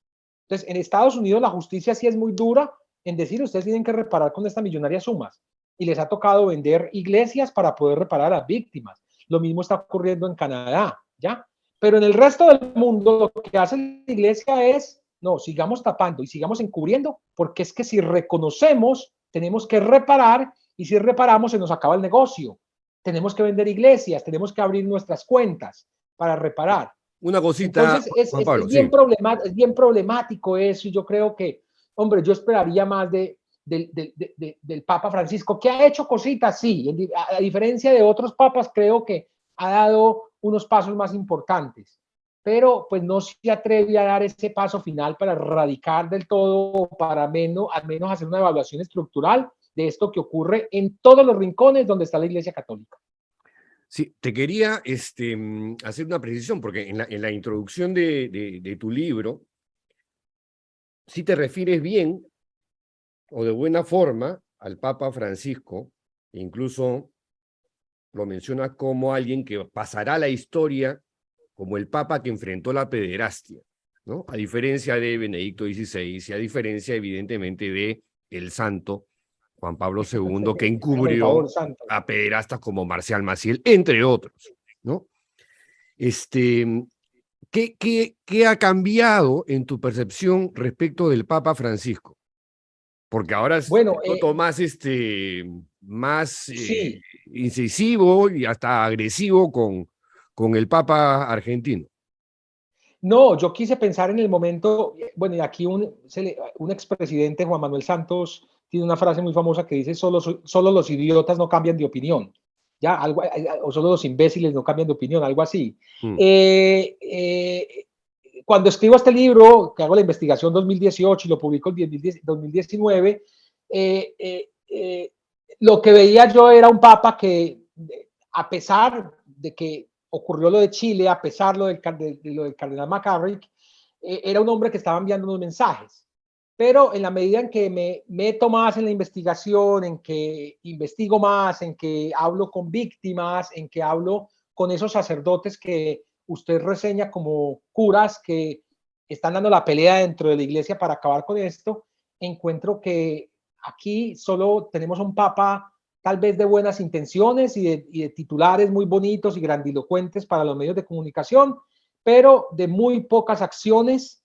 Entonces, en Estados Unidos la justicia sí es muy dura en decir, ustedes tienen que reparar con estas millonarias sumas, y les ha tocado vender iglesias para poder reparar a las víctimas. Lo mismo está ocurriendo en Canadá, ¿ya? Pero en el resto del mundo lo que hace la iglesia es, no, sigamos tapando y sigamos encubriendo, porque es que si reconocemos, tenemos que reparar, y si reparamos se nos acaba el negocio. Tenemos que vender iglesias, tenemos que abrir nuestras cuentas para reparar. Una cosita, Entonces es, Juan es, Pablo, es sí. bien problemático, es bien problemático eso, y yo creo que, hombre, yo esperaría más del Papa Francisco, que ha hecho cositas, sí, a diferencia de otros papas, creo que ha dado unos pasos más importantes, pero pues no se atreve a dar ese paso final para erradicar del todo, para al menos hacer una evaluación estructural de esto que ocurre en todos los rincones donde está la Iglesia Católica. Sí, te quería hacer una precisión, porque en la introducción de tu libro, si te refieres bien o de buena forma al Papa Francisco, e incluso lo mencionas como alguien que pasará a la historia como el Papa que enfrentó la pederastia, ¿no? A diferencia de Benedicto XVI y a diferencia, evidentemente, de el santo Juan Pablo II, que Hágame el favor, encubrió santo. a pederastas como Marcial Maciel, entre otros, ¿no? ¿Qué ha cambiado en tu percepción respecto del Papa Francisco? Porque ahora Bueno, te noto más sí, incisivo y hasta agresivo con el Papa argentino. no, yo quise pensar en el momento, bueno, y aquí un expresidente, Juan Manuel Santos, tiene una frase muy famosa que dice, solo los idiotas no cambian de opinión, ya, algo, o solo los imbéciles no cambian de opinión, algo así. Mm. Cuando escribo este libro, que hago la investigación 2018 y lo publico en 2019, lo que veía yo era un papa que, a pesar de que ocurrió lo de Chile, a pesar de lo del cardenal McCarrick, era un hombre que estaba enviando unos mensajes. Pero en la medida en que me meto más en la investigación, en que investigo más, en que hablo con víctimas, en que hablo con esos sacerdotes que usted reseña como curas que están dando la pelea dentro de la iglesia para acabar con esto, encuentro que aquí solo tenemos un papa tal vez de buenas intenciones y de titulares muy bonitos y grandilocuentes para los medios de comunicación, pero de muy pocas acciones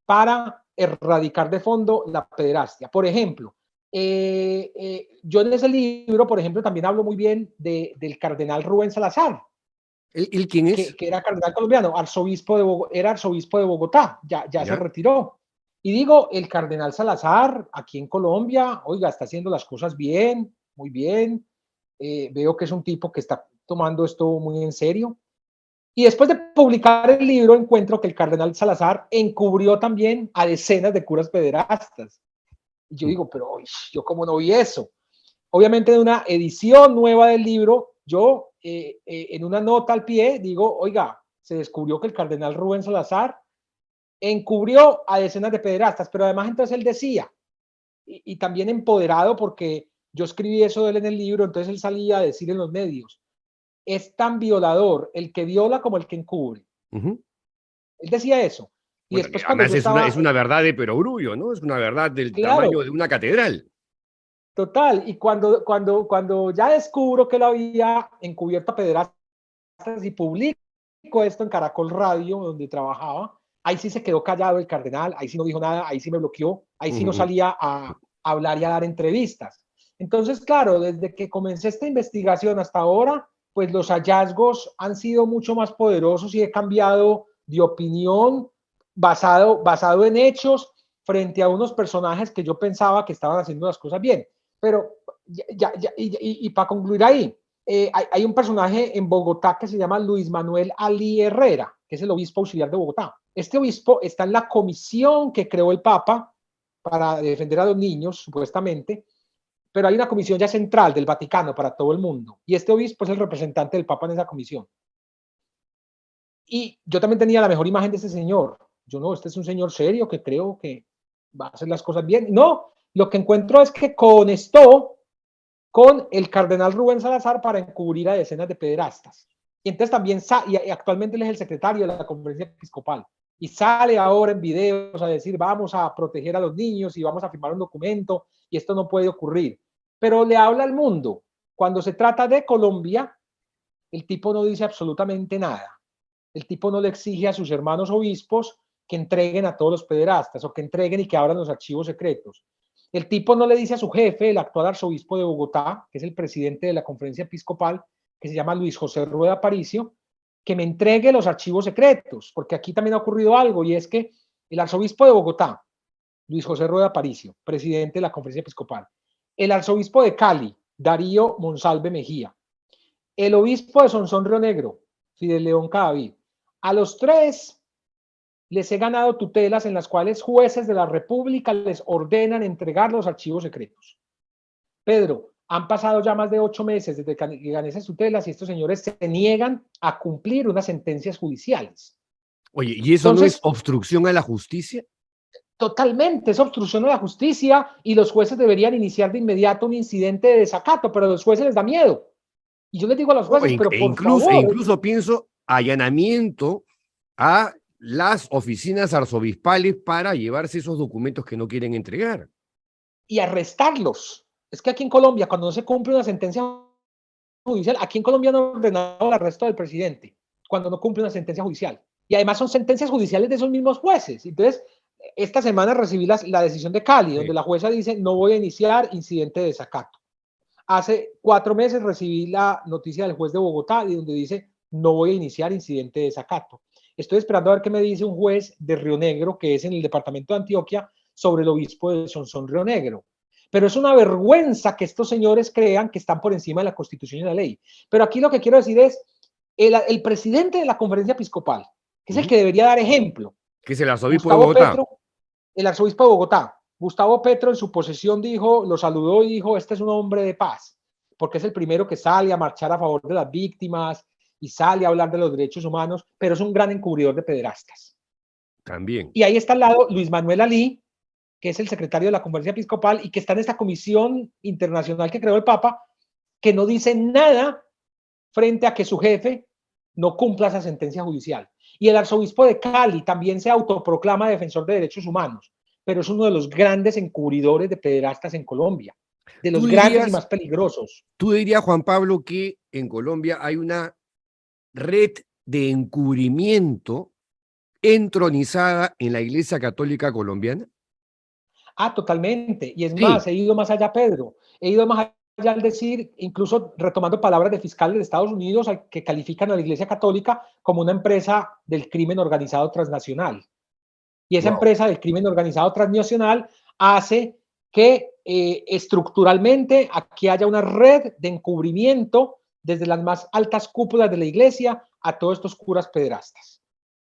para erradicar de fondo la pederastia. Por ejemplo, yo en ese libro, por ejemplo, también hablo muy bien del cardenal Rubén Salazar. ¿El quién es? Que era cardenal colombiano, era arzobispo de Bogotá, ya se retiró. Y digo, el cardenal Salazar, aquí en Colombia, oiga, está haciendo las cosas bien, muy bien. Veo que es un tipo que está tomando esto muy en serio. Y después de publicar el libro, encuentro que el cardenal Salazar encubrió también a decenas de curas pederastas. Y yo digo, pero yo cómo no vi eso. Obviamente, en una edición nueva del libro, yo en una nota al pie digo, oiga, se descubrió que el cardenal Rubén Salazar encubrió a decenas de pederastas, pero además entonces él decía, y también empoderado porque yo escribí eso de él en el libro, entonces él salía a decir en los medios, es tan violador el que viola como el que encubre. Él decía eso. Y Bueno, después cuando además yo estaba... es una verdad de perogrullo, ¿no? Es una verdad del Claro, tamaño de una catedral. total. Y cuando ya descubro que lo había encubierto a pederastas y publico esto en Caracol Radio, donde trabajaba, ahí sí se quedó callado el cardenal, ahí sí no dijo nada, ahí sí me bloqueó, ahí sí no salía a hablar y a dar entrevistas. Entonces, claro, desde que comencé esta investigación hasta ahora, pues los hallazgos han sido mucho más poderosos y he cambiado de opinión basado en hechos frente a unos personajes que yo pensaba que estaban haciendo las cosas bien. Pero y para concluir ahí, hay un personaje en Bogotá que se llama Luis Manuel Ali Herrera, que es el obispo auxiliar de Bogotá. Este obispo está en la comisión que creó el Papa para defender a los niños, supuestamente, pero hay una comisión ya central del Vaticano para todo el mundo, y este obispo es el representante del Papa en esa comisión. Y yo también tenía la mejor imagen de este señor. Yo no, este es un señor serio que creo que va a hacer las cosas bien. No, lo que encuentro es que conectó con el cardenal Rubén Salazar para encubrir a decenas de pederastas. Y entonces también, y actualmente él es el secretario de la conferencia episcopal, y sale ahora en videos a decir, vamos a proteger a los niños y vamos a firmar un documento, y esto no puede ocurrir. Pero le habla al mundo. Cuando se trata de Colombia, el tipo no dice absolutamente nada. El tipo no le exige a sus hermanos obispos que entreguen a todos los pederastas o que entreguen y que abran los archivos secretos. El tipo no le dice a su jefe, el actual arzobispo de Bogotá, que es el presidente de la conferencia episcopal, que se llama Luis José Rueda Aparicio, que me entregue los archivos secretos, porque aquí también ha ocurrido algo, y es que el arzobispo de Bogotá, Luis José Rueda Aparicio, presidente de la Conferencia Episcopal, el arzobispo de Cali, Darío Monsalve Mejía, el obispo de Sonsón Río Negro, Fidel León Cadavid, a los tres les he ganado tutelas en las cuales jueces de la República les ordenan entregar los archivos secretos. Pedro, han pasado ya más de 8 meses desde que gané esas tutelas y estos señores se niegan a cumplir unas sentencias judiciales. Oye, ¿y eso Entonces, no es obstrucción a la justicia? Totalmente, es obstrucción a la justicia y los jueces deberían iniciar de inmediato un incidente de desacato, pero a los jueces les da miedo. Y yo les digo a los jueces, pero por favor. Incluso pienso allanamiento a las oficinas arzobispales para llevarse esos documentos que no quieren entregar. Y arrestarlos. Es que aquí en Colombia, cuando no se cumple una sentencia judicial, aquí en Colombia no han ordenado el arresto del presidente, cuando no cumple una sentencia judicial. Y además son sentencias judiciales de esos mismos jueces. Entonces, esta semana recibí la decisión de Cali, donde la jueza dice, no voy a iniciar incidente de desacato. Hace 4 meses recibí la noticia del juez de Bogotá, donde dice, no voy a iniciar incidente de desacato. Estoy esperando a ver qué me dice un juez de Río Negro, que es en el departamento de Antioquia, sobre el obispo de Sonsón Río Negro. Pero es una vergüenza que estos señores crean que están por encima de la Constitución y la ley. Pero aquí lo que quiero decir es, el presidente de la Conferencia Episcopal, que es el que debería dar ejemplo, que es el arzobispo Gustavo de Bogotá. Petro, el arzobispo de Bogotá. Gustavo Petro en su posesión dijo, lo saludó y dijo, este es un hombre de paz, porque es el primero que sale a marchar a favor de las víctimas y sale a hablar de los derechos humanos, pero es un gran encubridor de pederastas. También. Y ahí está al lado Luis Manuel Alí, que es el secretario de la Conferencia Episcopal y que está en esta comisión internacional que creó el Papa, que no dice nada frente a que su jefe no cumpla esa sentencia judicial. Y el arzobispo de Cali también se autoproclama defensor de derechos humanos, pero es uno de los grandes encubridores de pederastas en Colombia, de los grandes y más peligrosos. ¿Tú dirías, Juan Pablo, que en Colombia hay una red de encubrimiento entronizada en la Iglesia Católica colombiana? Ah, totalmente. Y es Sí. más, he ido más allá, Pedro. He ido más allá al decir, incluso retomando palabras de fiscales de Estados Unidos, que califican a la Iglesia Católica como una empresa del crimen organizado transnacional. Y esa empresa del crimen organizado transnacional hace que estructuralmente aquí haya una red de encubrimiento desde las más altas cúpulas de la Iglesia a todos estos curas pederastas.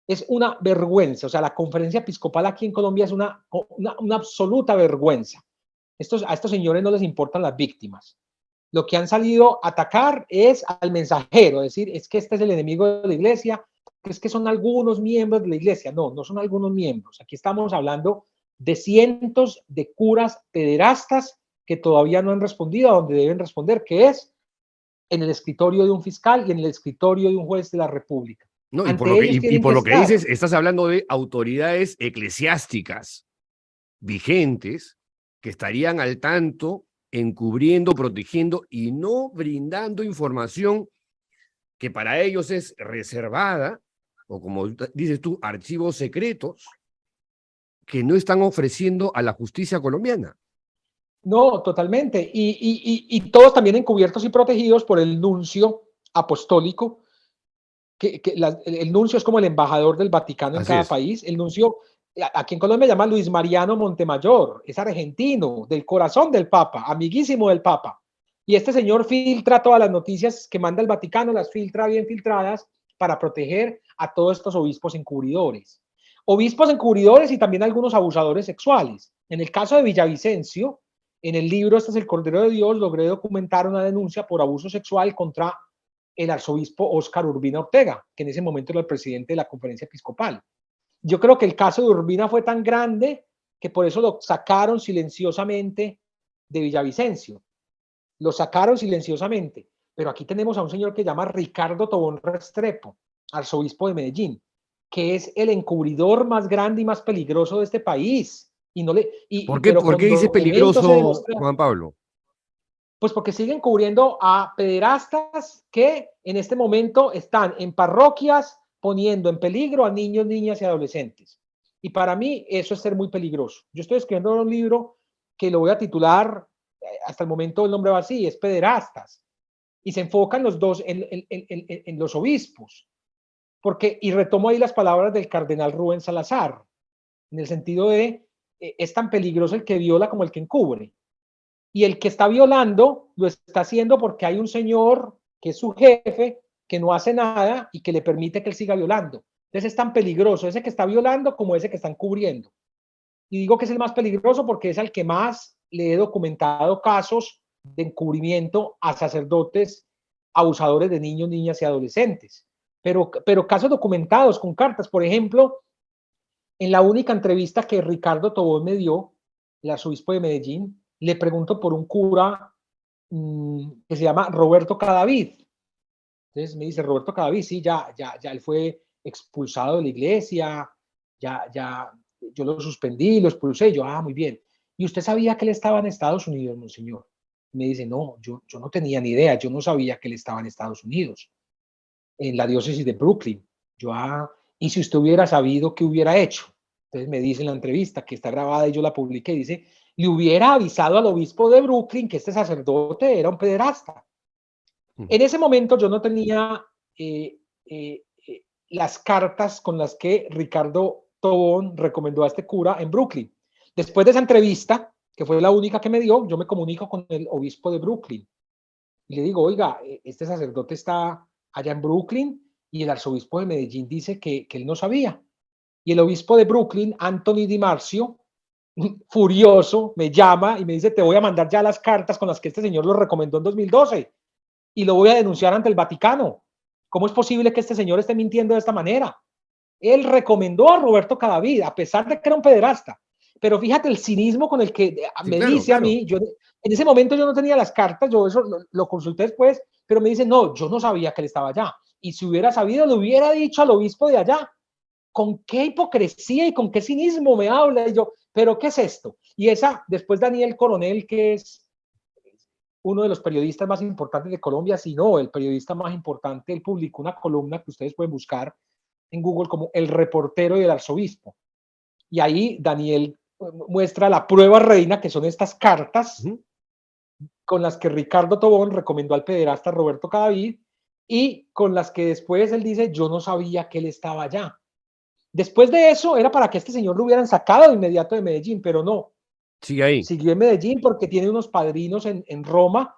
Es una vergüenza. O sea, la Conferencia Episcopal aquí en Colombia es una absoluta vergüenza. A estos señores no les importan las víctimas. Lo que han salido a atacar es al mensajero, decir, es que este es el enemigo de la Iglesia, es que son algunos miembros de la Iglesia. No, no son algunos miembros. Aquí estamos hablando de cientos de curas pederastas que todavía no han respondido a donde deben responder, que es en el escritorio de un fiscal y en el escritorio de un juez de la República. No, y por lo que dices, estás hablando de autoridades eclesiásticas vigentes que estarían al tanto, encubriendo, protegiendo y no brindando información que para ellos es reservada, o como dices tú, archivos secretos, que no están ofreciendo a la justicia colombiana. No, totalmente. Y todos también encubiertos y protegidos por el nuncio apostólico, el nuncio es como el embajador del Vaticano en cada país. El nuncio, aquí en Colombia se llama Luis Mariano Montemayor, es argentino, del corazón del Papa, amiguísimo del Papa. Y este señor filtra todas las noticias que manda el Vaticano, las filtra bien filtradas para proteger a todos estos obispos encubridores. Obispos encubridores y también algunos abusadores sexuales. En el caso de Villavicencio, en el libro Este es el Cordero de Dios, logré documentar una denuncia por abuso sexual contra el arzobispo Óscar Urbina Ortega, que en ese momento era el presidente de la Conferencia Episcopal. Yo creo que el caso de Urbina fue tan grande que por eso lo sacaron silenciosamente de Villavicencio. Lo sacaron silenciosamente. Pero aquí tenemos a un señor que se llama Ricardo Tobón Restrepo, arzobispo de Medellín, que es el encubridor más grande y más peligroso de este país. ¿Por qué dices peligroso, Juan Pablo? Pues porque siguen cubriendo a pederastas que en este momento están en parroquias poniendo en peligro a niños, niñas y adolescentes. Y para mí eso es ser muy peligroso. Yo estoy escribiendo un libro que lo voy a titular, hasta el momento el nombre va así, es Pederastas. Y se enfocan los dos en los obispos. porque, y retomo ahí las palabras del cardenal Rubén Salazar, en el sentido de, es tan peligroso el que viola como el que encubre. Y el que está violando lo está haciendo porque hay un señor que es su jefe, que no hace nada y que le permite que él siga violando. Entonces es tan peligroso ese que está violando como ese que está encubriendo. Y digo que es el más peligroso porque es al que más le he documentado casos de encubrimiento a sacerdotes abusadores de niños, niñas y adolescentes. Pero casos documentados con cartas. Por ejemplo, en la única entrevista que Ricardo Tobón me dio, el arzobispo de Medellín, le pregunto por un cura que se llama Roberto Cadavid. Entonces me dice, Roberto Cadavid, sí, ya él fue expulsado de la iglesia, yo lo suspendí, lo expulsé, yo, muy bien. ¿Y usted sabía que él estaba en Estados Unidos, monseñor? Me dice, no, yo no tenía ni idea, yo no sabía que él estaba en Estados Unidos, en la diócesis de Brooklyn. Yo, y si usted hubiera sabido, ¿qué hubiera hecho? Entonces me dice en la entrevista, que está grabada y yo la publiqué, dice, le hubiera avisado al obispo de Brooklyn que este sacerdote era un pederasta. En ese momento yo no tenía las cartas con las que Ricardo Tobón recomendó a este cura en Brooklyn. Después de esa entrevista, que fue la única que me dio, yo me comunico con el obispo de Brooklyn y le digo, oiga, este sacerdote está allá en Brooklyn y el arzobispo de Medellín dice que él no sabía. Y el obispo de Brooklyn, Anthony Di Marcio, furioso, me llama y me dice, te voy a mandar ya las cartas con las que este señor lo recomendó en 2012 y lo voy a denunciar ante el Vaticano. ¿Cómo es posible que este señor esté mintiendo de esta manera? Él recomendó a Roberto Cadavid, a pesar de que era un pederasta. Pero fíjate el cinismo con el que me dice a mí, en ese momento yo no tenía las cartas, yo eso lo consulté después, pero me dice, no, yo no sabía que él estaba allá. Y si hubiera sabido, le hubiera dicho al obispo de allá. ¿Con qué hipocresía y con qué cinismo me habla? Y yo, ¿pero qué es esto? Y después Daniel Coronel, que es uno de los periodistas más importantes de Colombia, si no el periodista más importante, él publicó una columna que ustedes pueden buscar en Google como El reportero y el arzobispo. Y ahí Daniel muestra la prueba reina, que son estas cartas con las que Ricardo Tobón recomendó al pederasta Roberto Cadavid y con las que después él dice, yo no sabía que él estaba allá. Después de eso era para que este señor lo hubieran sacado de inmediato de Medellín, pero no. Sigue ahí. Siguió en Medellín porque tiene unos padrinos en Roma,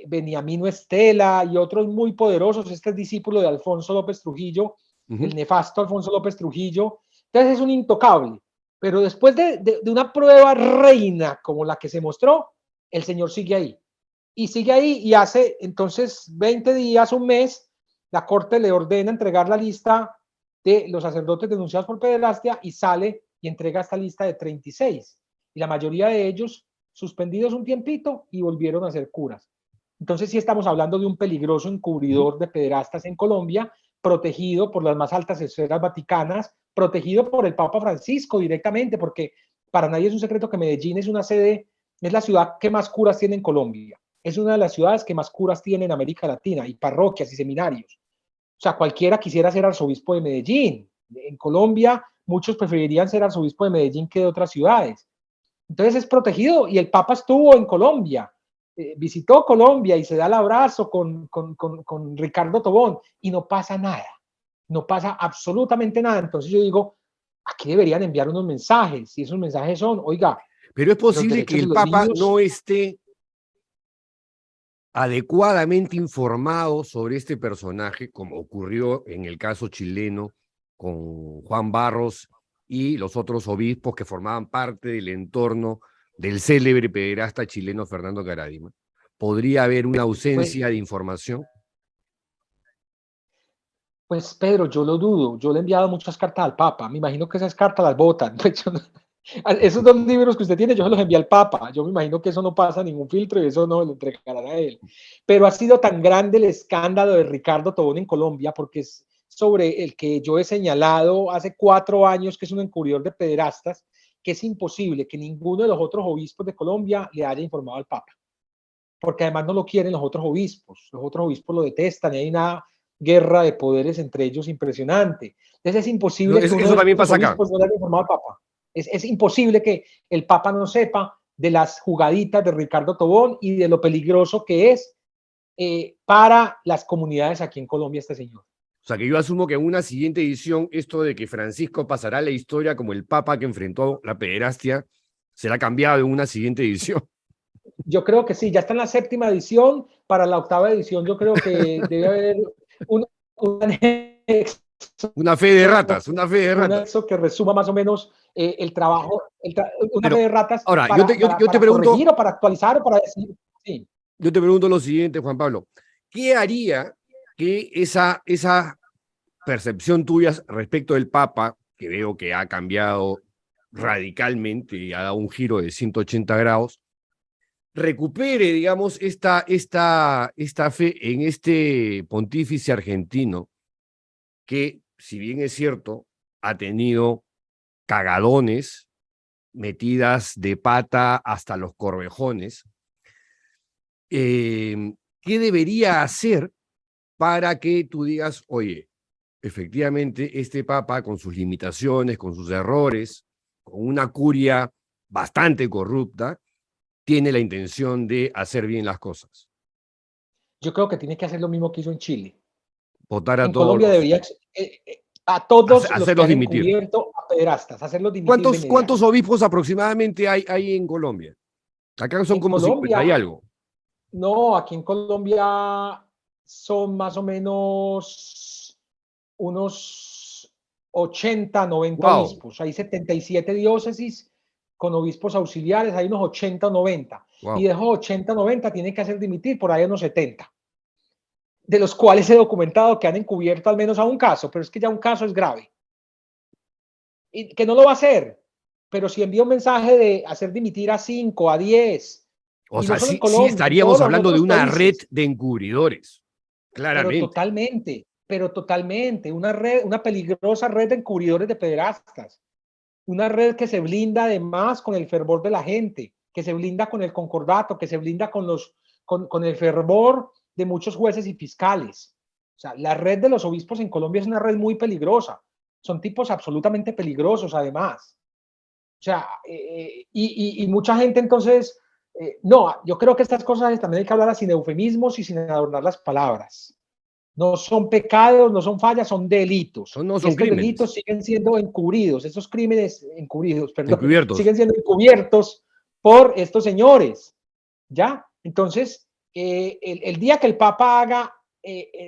Beniamino Estela y otros muy poderosos. Este es discípulo de Alfonso López Trujillo, el nefasto Alfonso López Trujillo. Entonces es un intocable. Pero después de una prueba reina como la que se mostró, el señor sigue ahí. Y sigue ahí y hace entonces 20 días, un mes, la corte le ordena entregar la lista de los sacerdotes denunciados por pederastia y sale y entrega esta lista de 36. Y la mayoría de ellos suspendidos un tiempito y volvieron a ser curas. Entonces sí estamos hablando de un peligroso encubridor de pederastas en Colombia, protegido por las más altas esferas vaticanas, protegido por el Papa Francisco directamente, porque para nadie es un secreto que Medellín es una sede, es la ciudad que más curas tiene en Colombia. Es una de las ciudades que más curas tiene en América Latina, y parroquias y seminarios. O sea, cualquiera quisiera ser arzobispo de Medellín. En Colombia, muchos preferirían ser arzobispo de Medellín que de otras ciudades. Entonces es protegido y el Papa estuvo en Colombia, visitó Colombia y se da el abrazo con Ricardo Tobón y no pasa nada, no pasa absolutamente nada. Entonces yo digo, aquí deberían enviar unos mensajes y esos mensajes son, oiga. Pero es posible que el Papa no esté adecuadamente informado sobre este personaje, como ocurrió en el caso chileno con Juan Barros y los otros obispos que formaban parte del entorno del célebre pederasta chileno Fernando Karadima. ¿Podría haber una ausencia de información? Pues Pedro, yo lo dudo. Yo le he enviado muchas cartas al Papa. Me imagino que esas cartas las botan. Esos 2 libros que usted tiene, yo se los envié al Papa. Yo me imagino que eso no pasa ningún filtro y eso no lo entregarán a él. Pero ha sido tan grande el escándalo de Ricardo Tobón en Colombia, porque es sobre el que yo he señalado hace 4 años que es un encubridor de pederastas, que es imposible que ninguno de los otros obispos de Colombia le haya informado al Papa. Porque además no lo quieren los otros obispos. Los otros obispos lo detestan y hay una guerra de poderes entre ellos impresionante. Entonces es imposible que eso también pasa acá. No le haya informado al Papa. Es imposible que el Papa no sepa de las jugaditas de Ricardo Tobón y de lo peligroso que es para las comunidades aquí en Colombia este señor. O sea, que yo asumo que en una siguiente edición, esto de que Francisco pasará a la historia como el papa que enfrentó la pederastia, será cambiado en una siguiente edición. Yo creo que sí, ya está en la 7ª edición. Para la 8ª edición, yo creo que debe haber un anexo, Una fe de ratas, una fe de un ratas. anexo que resuma más o menos el trabajo, una Pero, fe de ratas ahora, para, yo te para pregunto, corregir o para actualizar o para decir. Sí. yo te pregunto lo siguiente, Juan Pablo. ¿Qué haría que esa percepción tuya respecto del Papa, que veo que ha cambiado radicalmente y ha dado un giro de 180 grados, recupere, digamos, esta fe en este pontífice argentino que, si bien es cierto, ha tenido cagadones, metidas de pata hasta los corvejones, ¿qué debería hacer para que tú digas, oye, efectivamente, este papa, con sus limitaciones, con sus errores, con una curia bastante corrupta, tiene la intención de hacer bien las cosas? Yo creo que tiene que hacer lo mismo que hizo en Chile. Votar a En todos Colombia los... debería a todos los que hacerlos han dimitir. encubierto a pederastas, hacerlos dimitir de inmediato. ¿Cuántos obispos aproximadamente hay en Colombia? Acá son En como Colombia, 50 y algo. No, aquí en Colombia son más o menos unos 80, 90 Wow. obispos. Hay 77 diócesis con obispos auxiliares, hay unos 80 o 90. Wow. Y de esos 80 o 90 tienen que hacer dimitir por ahí unos 70. De los cuales he documentado que han encubierto al menos a un caso, pero es que ya un caso es grave. Y que no lo va a hacer, pero si envía un mensaje de hacer dimitir a 5, a 10, O y sea, no solo en sí Colombia, en estaríamos todos los hablando de otros una red países. de encubridores. Claramente. Pero totalmente, una peligrosa red de encubridores de pederastas, una red que se blinda además con el fervor de la gente, que se blinda con el concordato, que se blinda con el fervor de muchos jueces y fiscales. O sea, la red de los obispos en Colombia es una red muy peligrosa, son tipos absolutamente peligrosos además. O sea, y mucha gente entonces, no, yo creo que estas cosas también hay que hablarlas sin eufemismos y sin adornar las palabras. No son pecados, no son fallas, son delitos. No y son estos crímenes. delitos siguen siendo encubridos, esos crímenes encubridos, perdón, Encubiertos. siguen siendo encubiertos por estos señores. ¿Ya? Entonces, el día que el Papa haga,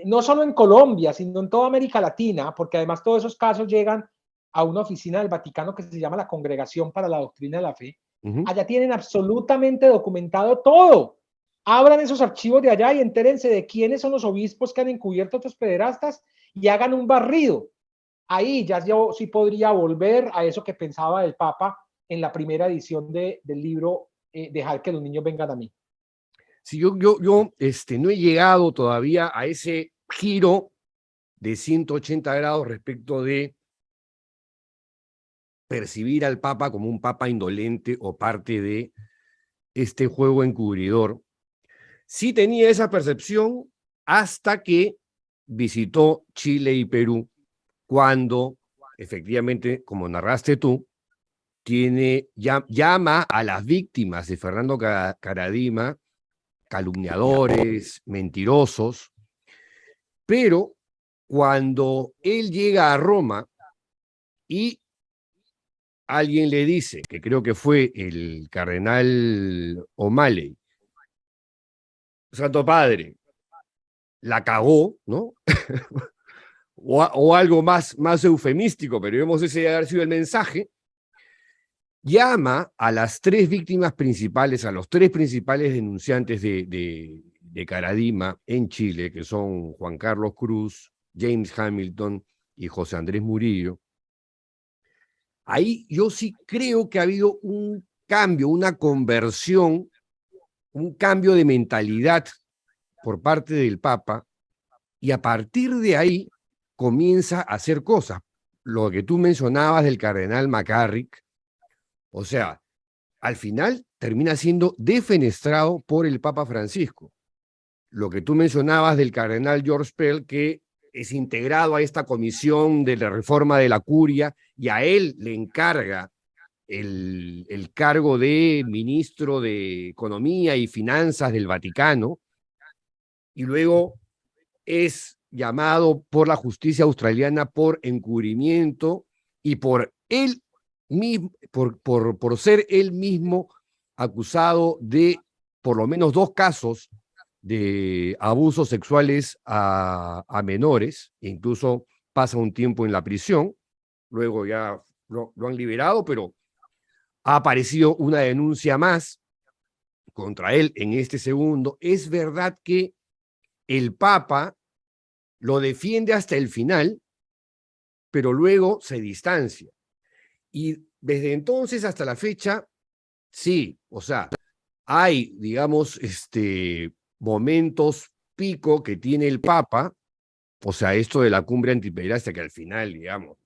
no solo en Colombia, sino en toda América Latina, porque además todos esos casos llegan a una oficina del Vaticano que se llama la Congregación para la Doctrina de la Fe. Allá tienen absolutamente documentado todo. Abran esos archivos de allá y entérense de quiénes son los obispos que han encubierto a estos pederastas y hagan un barrido. Ahí ya yo sí podría volver a eso que pensaba el Papa en la primera edición del libro Dejar que los niños vengan a mí. Sí, yo no he llegado todavía a ese giro de 180 grados respecto de percibir al Papa como un Papa indolente o parte de este juego encubridor. Sí tenía esa percepción hasta que visitó Chile y Perú, cuando efectivamente, como narraste tú, llama a las víctimas de Fernando Caradima calumniadores, mentirosos, pero cuando él llega a Roma y alguien le dice, que creo que fue el cardenal O'Malley, Santo Padre, la cagó, ¿no? o algo más eufemístico, pero vemos ese haber sido el mensaje, llama a las tres víctimas principales, a los tres principales denunciantes de Caradima en Chile, que son Juan Carlos Cruz, James Hamilton y José Andrés Murillo. Ahí yo sí creo que ha habido un cambio, una conversión, un cambio de mentalidad por parte del Papa, y a partir de ahí comienza a hacer cosas. Lo que tú mencionabas del cardenal McCarrick, o sea, al final termina siendo defenestrado por el Papa Francisco. Lo que tú mencionabas del cardenal George Pell, que es integrado a esta comisión de la reforma de la curia, y a él le encarga el cargo de ministro de Economía y Finanzas del Vaticano, y luego es llamado por la justicia australiana por encubrimiento y por él mismo, por ser él mismo acusado de por lo menos 2 casos de abusos sexuales a menores, incluso pasa un tiempo en la prisión, luego ya lo han liberado, pero ha aparecido una denuncia más contra él en este segundo. Es verdad que el Papa lo defiende hasta el final, pero luego se distancia. Y desde entonces hasta la fecha, sí, o sea, hay, digamos, momentos pico que tiene el Papa, o sea, esto de la cumbre antipederasta que al final, digamos,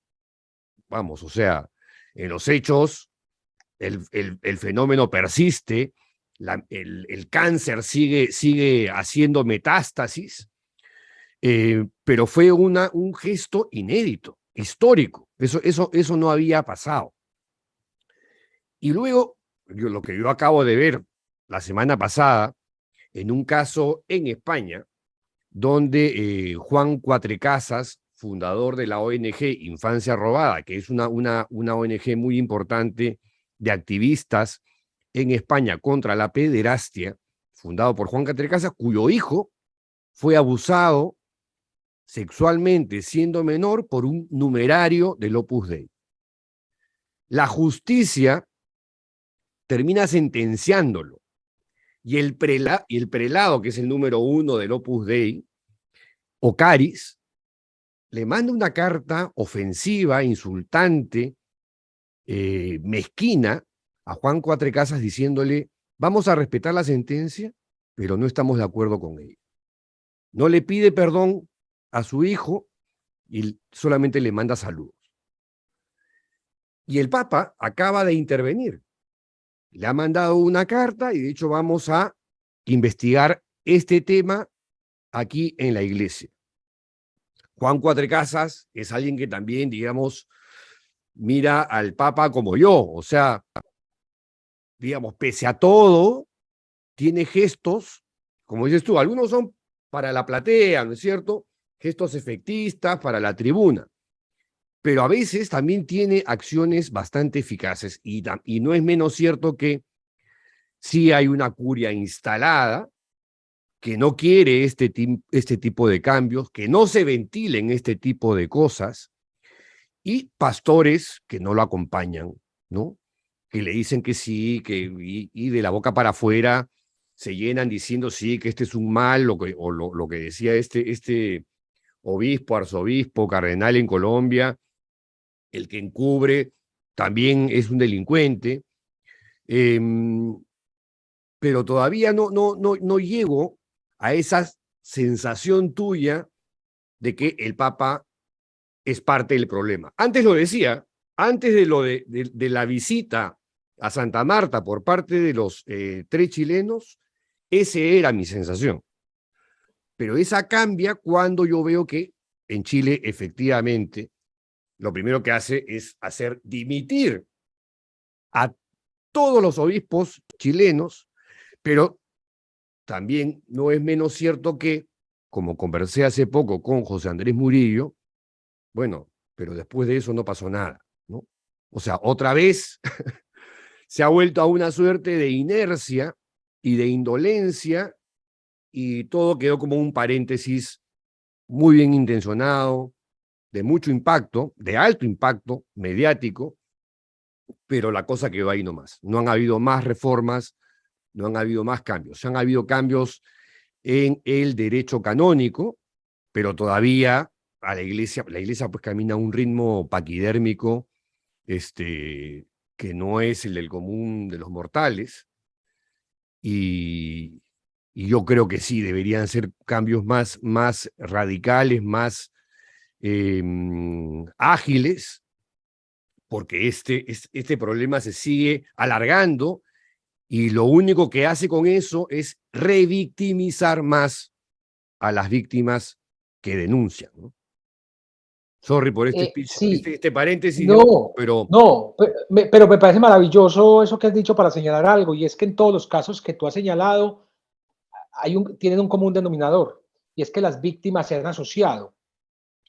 vamos, o sea, en los hechos, el fenómeno persiste, el cáncer sigue haciendo metástasis, pero fue un gesto inédito, histórico. Eso no había pasado. Y luego, lo que yo acabo de ver la semana pasada, en un caso en España, donde Juan Cuatrecasas, fundador de la ONG Infancia Robada, que es una ONG muy importante de activistas en España contra la pederastia, fundado por Juan Cuatrecasas, cuyo hijo fue abusado sexualmente siendo menor por un numerario del Opus Dei. La justicia termina sentenciándolo y el prelado, que es el número 1 del Opus Dei, Ocaris, le manda una carta ofensiva, insultante, mezquina a Juan Cuatrecasas diciéndole: vamos a respetar la sentencia, pero no estamos de acuerdo con ella. No le pide perdón a su hijo y solamente le manda saludos. Y el Papa acaba de intervenir. Le ha mandado una carta y de hecho vamos a investigar este tema aquí en la iglesia. Juan Cuatrecasas es alguien que también, digamos, mira al Papa como yo, o sea, digamos, pese a todo, tiene gestos, como dices tú, algunos son para la platea, ¿no es cierto? Gestos efectistas para la tribuna, pero a veces también tiene acciones bastante eficaces y no es menos cierto que sí hay una curia instalada que no quiere este tipo de cambios, que no se ventilen este tipo de cosas, y pastores que no lo acompañan, ¿no? Que le dicen que sí, y de la boca para afuera se llenan diciendo sí, que este es un mal, lo que decía este obispo, arzobispo, cardenal en Colombia, el que encubre también es un delincuente, pero todavía no llego a esa sensación tuya de que el Papa es parte del problema. Antes lo decía, antes de la visita a Santa Marta por parte de los 3 chilenos, ese era mi sensación. Pero esa cambia cuando yo veo que en Chile efectivamente lo primero que hace es hacer dimitir a todos los obispos chilenos, pero también no es menos cierto que, como conversé hace poco con José Andrés Murillo, bueno, pero después de eso no pasó nada, ¿no? O sea, otra vez se ha vuelto a una suerte de inercia y de indolencia y todo quedó como un paréntesis muy bien intencionado, de mucho impacto, de alto impacto mediático, pero la cosa quedó ahí nomás. No han habido más reformas, no han habido más cambios. Han habido cambios en el derecho canónico, pero todavía la iglesia pues camina a un ritmo paquidérmico que no es el del común de los mortales, y yo creo que sí, deberían ser cambios más radicales, más ágiles, porque este problema se sigue alargando y lo único que hace con eso es revictimizar más a las víctimas que denuncian, ¿no? Sorry por Sí, este paréntesis, pero pero me parece maravilloso eso que has dicho para señalar algo, y es que en todos los casos que tú has señalado tienen un común denominador. y es que las víctimas se han asociado.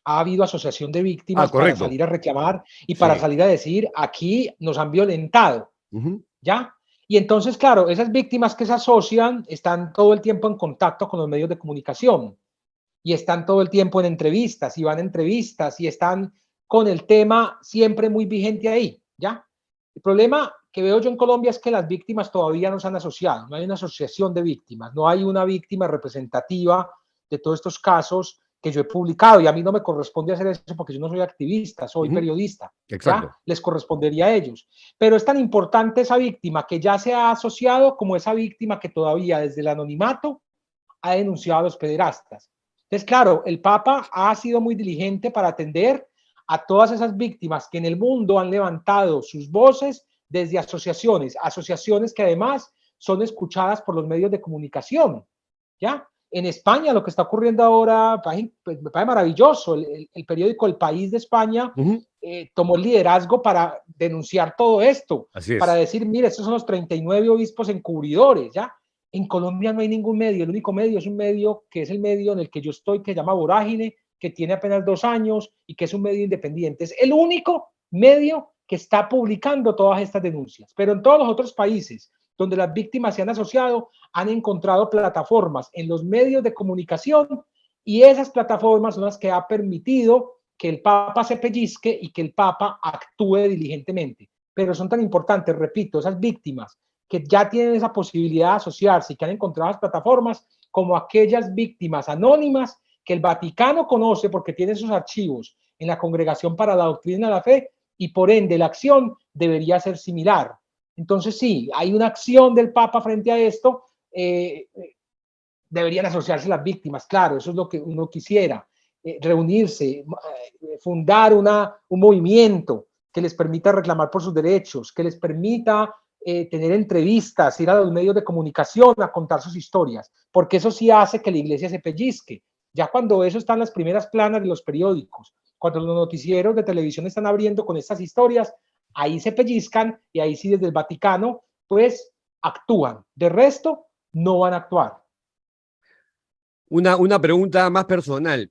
Ha habido asociación de víctimas para correcto. salir a reclamar y para Sí. salir a decir, aquí nos han violentado, Ujú. ¿ya? Y entonces, claro, esas víctimas que se asocian están todo el tiempo en contacto con los medios de comunicación y están todo el tiempo en entrevistas y van a entrevistas y están con el tema siempre muy vigente ahí, ¿ya? El problema que veo yo en Colombia es que las víctimas todavía no se han asociado, no hay una asociación de víctimas, no hay una víctima representativa de todos estos casos que yo he publicado, y a mí no me corresponde hacer eso porque yo no soy activista, soy periodista. Exacto. ¿Ya? Les correspondería a ellos. Pero es tan importante esa víctima que ya se ha asociado como esa víctima que todavía desde el anonimato ha denunciado a los pederastas. Entonces, claro, el Papa ha sido muy diligente para atender a todas esas víctimas que en el mundo han levantado sus voces desde asociaciones que además son escuchadas por los medios de comunicación, ¿ya? En España lo que está ocurriendo ahora pues, me parece maravilloso. El periódico El País de España tomó el liderazgo para denunciar todo esto, Así es. para decir, mire, estos son los 39 obispos encubridores, ¿ya? En Colombia no hay ningún medio, el único medio es un medio que es el medio en el que yo estoy, que se llama Vorágine, que tiene apenas 2 años y que es un medio independiente. Es el único medio que está publicando todas estas denuncias. Pero en todos los otros países donde las víctimas se han asociado, han encontrado plataformas en los medios de comunicación y esas plataformas son las que ha permitido que el Papa se pellizque y que el Papa actúe diligentemente. Pero son tan importantes, repito, esas víctimas que ya tienen esa posibilidad de asociarse y que han encontrado las plataformas como aquellas víctimas anónimas que el Vaticano conoce porque tiene sus archivos en la Congregación para la Doctrina de la Fe y por ende la acción debería ser similar. Entonces sí, hay una acción del Papa frente a esto, deberían asociarse las víctimas, claro, eso es lo que uno quisiera, reunirse, fundar un movimiento que les permita reclamar por sus derechos, que les permita tener entrevistas, ir a los medios de comunicación a contar sus historias, porque eso sí hace que la iglesia se pellizque. Ya cuando eso está en las primeras planas de los periódicos, cuando los noticieros de televisión están abriendo con estas historias, ahí se pellizcan y ahí sí desde el Vaticano pues actúan. De resto, no van a actuar. Una pregunta más personal.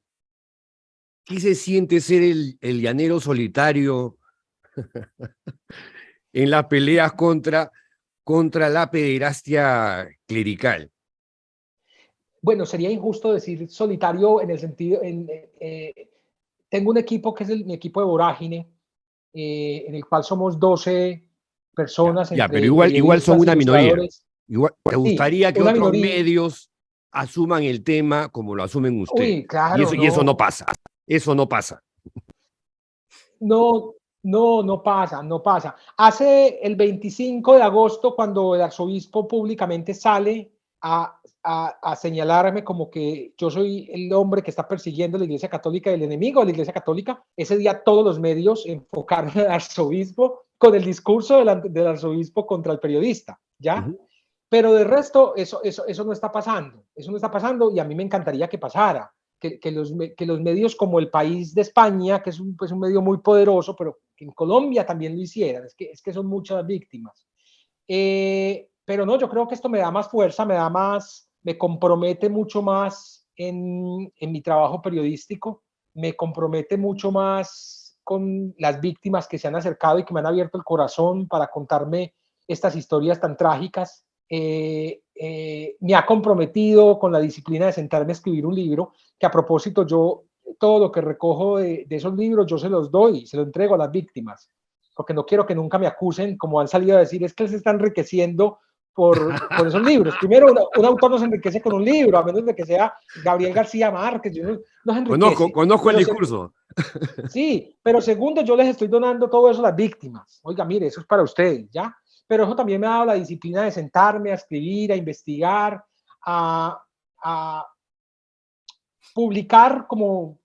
¿Qué se siente ser el llanero solitario en las peleas contra la pederastia clerical? Bueno, sería injusto decir solitario en el sentido... tengo un equipo que es mi equipo de Vorágine, en el cual somos 12 personas. Ya, pero igual son una minoría. Igual, ¿te gustaría que otros medios asuman el tema como lo asumen ustedes? Uy, claro, y eso no pasa. Eso no pasa. No pasa. Hace el 25 de agosto, cuando el arzobispo públicamente sale a señalarme como que yo soy el hombre que está persiguiendo a la Iglesia Católica y el enemigo de la Iglesia Católica, ese día todos los medios enfocaron al arzobispo con el discurso del arzobispo contra el periodista, ¿ya? Pero de resto, eso no está pasando. Eso no está pasando y a mí me encantaría que pasara. Que los medios como El País de España, que es un medio muy poderoso, pero que en Colombia también lo hicieran. Es que son muchas víctimas. Pero no, yo creo que esto me da más fuerza, me compromete mucho más en mi trabajo periodístico, me compromete mucho más con las víctimas que se han acercado y que me han abierto el corazón para contarme estas historias tan trágicas. Me ha comprometido con la disciplina de sentarme a escribir un libro, que a propósito yo todo lo que recojo de esos libros yo se los doy, se lo entrego a las víctimas, porque no quiero que nunca me acusen, como han salido a decir, es que se está enriqueciendo por esos libros. Primero, un autor no se enriquece con un libro, a menos de que sea Gabriel García Márquez, no se enriquece. Conozco el discurso. Sí, pero segundo, yo les estoy donando todo eso a las víctimas. Oiga, mire, eso es para ustedes, ¿ya? Pero eso también me ha dado la disciplina de sentarme, a escribir, a investigar, a publicar, como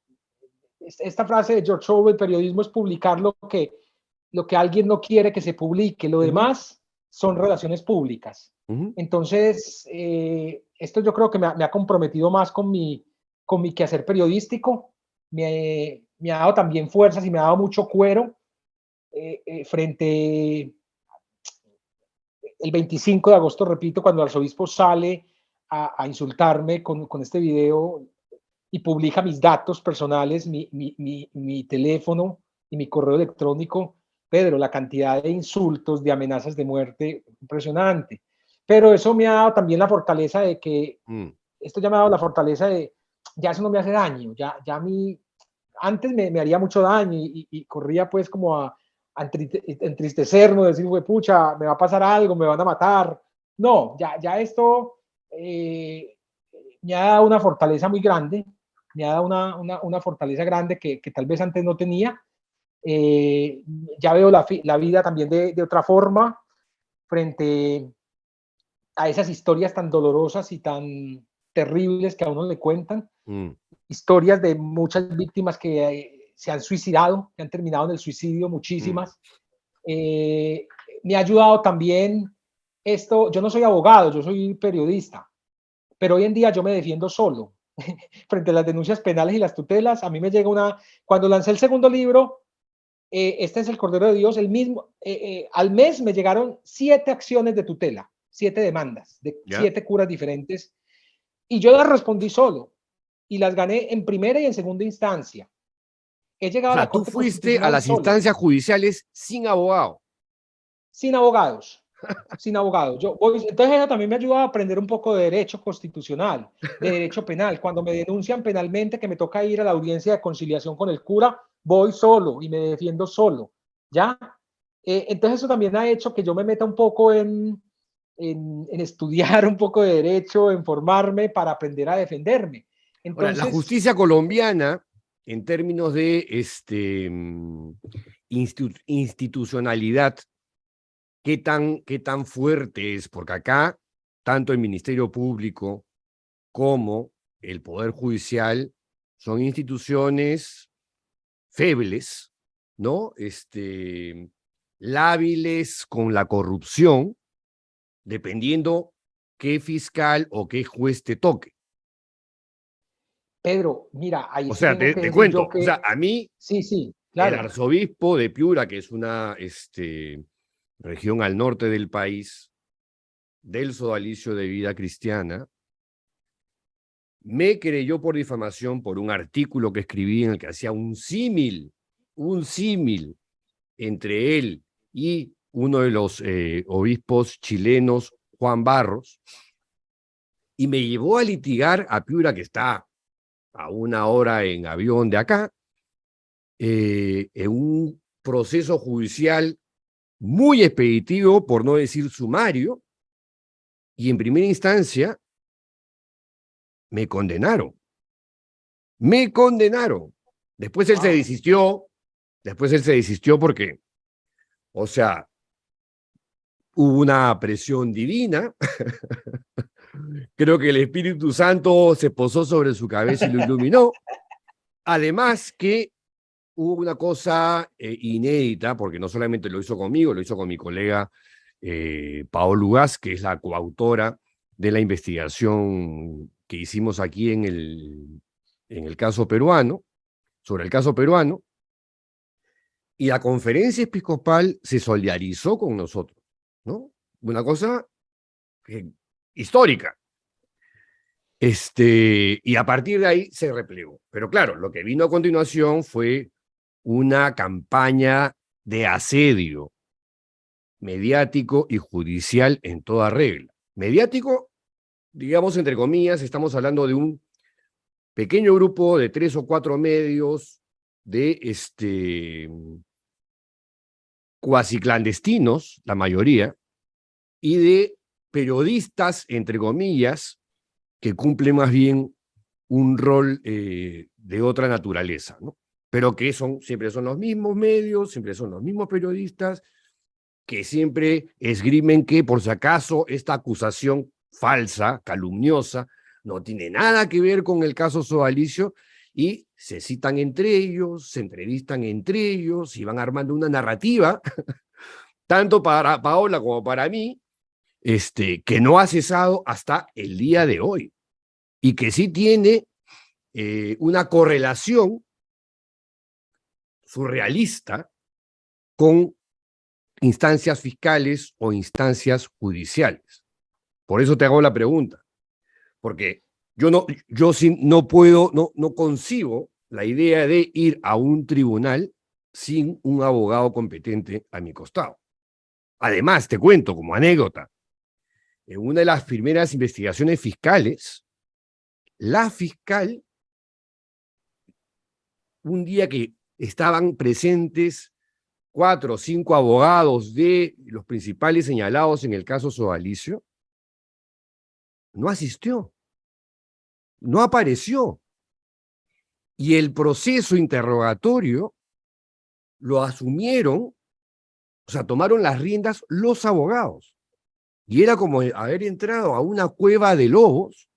esta frase de George Orwell, periodismo es publicar lo que alguien no quiere que se publique, lo demás son relaciones públicas. Entonces, esto yo creo que me ha comprometido más con mi quehacer periodístico, me ha dado también fuerzas y me ha dado mucho cuero frente el 25 de agosto, repito, cuando el arzobispo sale a insultarme con este video, y publica mis datos personales, mi teléfono y mi correo electrónico. Pedro, la cantidad de insultos, de amenazas de muerte, impresionante. Pero eso me ha dado también la fortaleza de que, esto ya me ha dado la fortaleza de, ya eso no me hace daño, ya a mí, antes me haría mucho daño y corría pues como a entristecernos, decir, güey, pucha, me va a pasar algo, me van a matar. No, ya esto me ha dado una fortaleza muy grande, me ha dado una fortaleza grande que tal vez antes no tenía. Ya veo la vida también de otra forma frente a esas historias tan dolorosas y tan terribles que a uno le cuentan. Historias de muchas víctimas que se han suicidado, que han terminado en el suicidio, muchísimas. Me ha ayudado también esto. Yo no soy abogado, yo soy periodista, pero hoy en día yo me defiendo solo frente a las denuncias penales y las tutelas. A mí me llega cuando lancé el segundo libro, este es el Cordero de Dios, el mismo, al mes me llegaron 7 acciones de tutela, 7 demandas de 7 curas diferentes, y yo las respondí solo y las gané en primera y en segunda instancia. He llegado O sea, a la Corte tú fuiste a Constitucional las solo, instancias judiciales sin abogado. sin abogados. Sin abogado. Entonces eso también me ha ayudado a aprender un poco de derecho constitucional, de derecho penal. Cuando me denuncian penalmente que me toca ir a la audiencia de conciliación con el cura, voy solo y me defiendo solo, ¿ya? Entonces eso también ha hecho que yo me meta un poco en estudiar un poco de derecho, en formarme para aprender a defenderme. Ahora, la Entonces, justicia colombiana, en términos de institucionalidad, ¿qué tan fuerte es? Porque acá, tanto el Ministerio Público como el Poder Judicial son instituciones febles, ¿no? Lábiles con la corrupción, dependiendo qué fiscal o qué juez te toque. Pedro, mira, ahí O sí sea, tengo que te decir cuento, yo que... o sea, a mí, Sí, el claro. arzobispo de Piura, que es una región al norte del país, del sodalicio de Vida Cristiana, me querelló por difamación por un artículo que escribí en el que hacía un símil entre él y uno de los obispos chilenos, Juan Barros, y me llevó a litigar a Piura, que está a 1 hora en avión de acá, en un proceso judicial muy expeditivo, por no decir sumario, y en primera instancia me condenaron. Me condenaron. Después él se desistió porque, o sea, hubo una presión divina. Creo que el Espíritu Santo se posó sobre su cabeza y lo iluminó. Además que hubo una cosa inédita, porque no solamente lo hizo conmigo, lo hizo con mi colega Paola Ugaz, que es la coautora de la investigación que hicimos aquí en el caso peruano, sobre el caso peruano, y la conferencia episcopal se solidarizó con nosotros, ¿no? Una cosa histórica. Y a partir de ahí se replegó. Pero claro, lo que vino a continuación fue una campaña de asedio mediático y judicial en toda regla. Mediático, digamos, entre comillas, estamos hablando de un pequeño grupo de 3 o 4 medios de cuasi clandestinos, la mayoría, y de periodistas, entre comillas, que cumplen más bien un rol de otra naturaleza, ¿no? Pero que siempre son los mismos medios, siempre son los mismos periodistas, que siempre esgrimen que, por si acaso, esta acusación falsa, calumniosa, no tiene nada que ver con el caso Sodalicio, y se citan entre ellos, se entrevistan entre ellos, y van armando una narrativa, tanto para Paola como para mí, que no ha cesado hasta el día de hoy, y que sí tiene una correlación surrealista con instancias fiscales o instancias judiciales. Por eso te hago la pregunta, porque Yo sí no puedo, no concibo la idea de ir a un tribunal sin un abogado competente a mi costado. Además, te cuento como anécdota, en una de las primeras investigaciones fiscales, la fiscal, un día que estaban presentes 4 o 5 abogados de los principales señalados en el caso Sodalicio, no asistió, no apareció. Y el proceso interrogatorio lo asumieron, o sea, tomaron las riendas los abogados. Y era como haber entrado a una cueva de lobos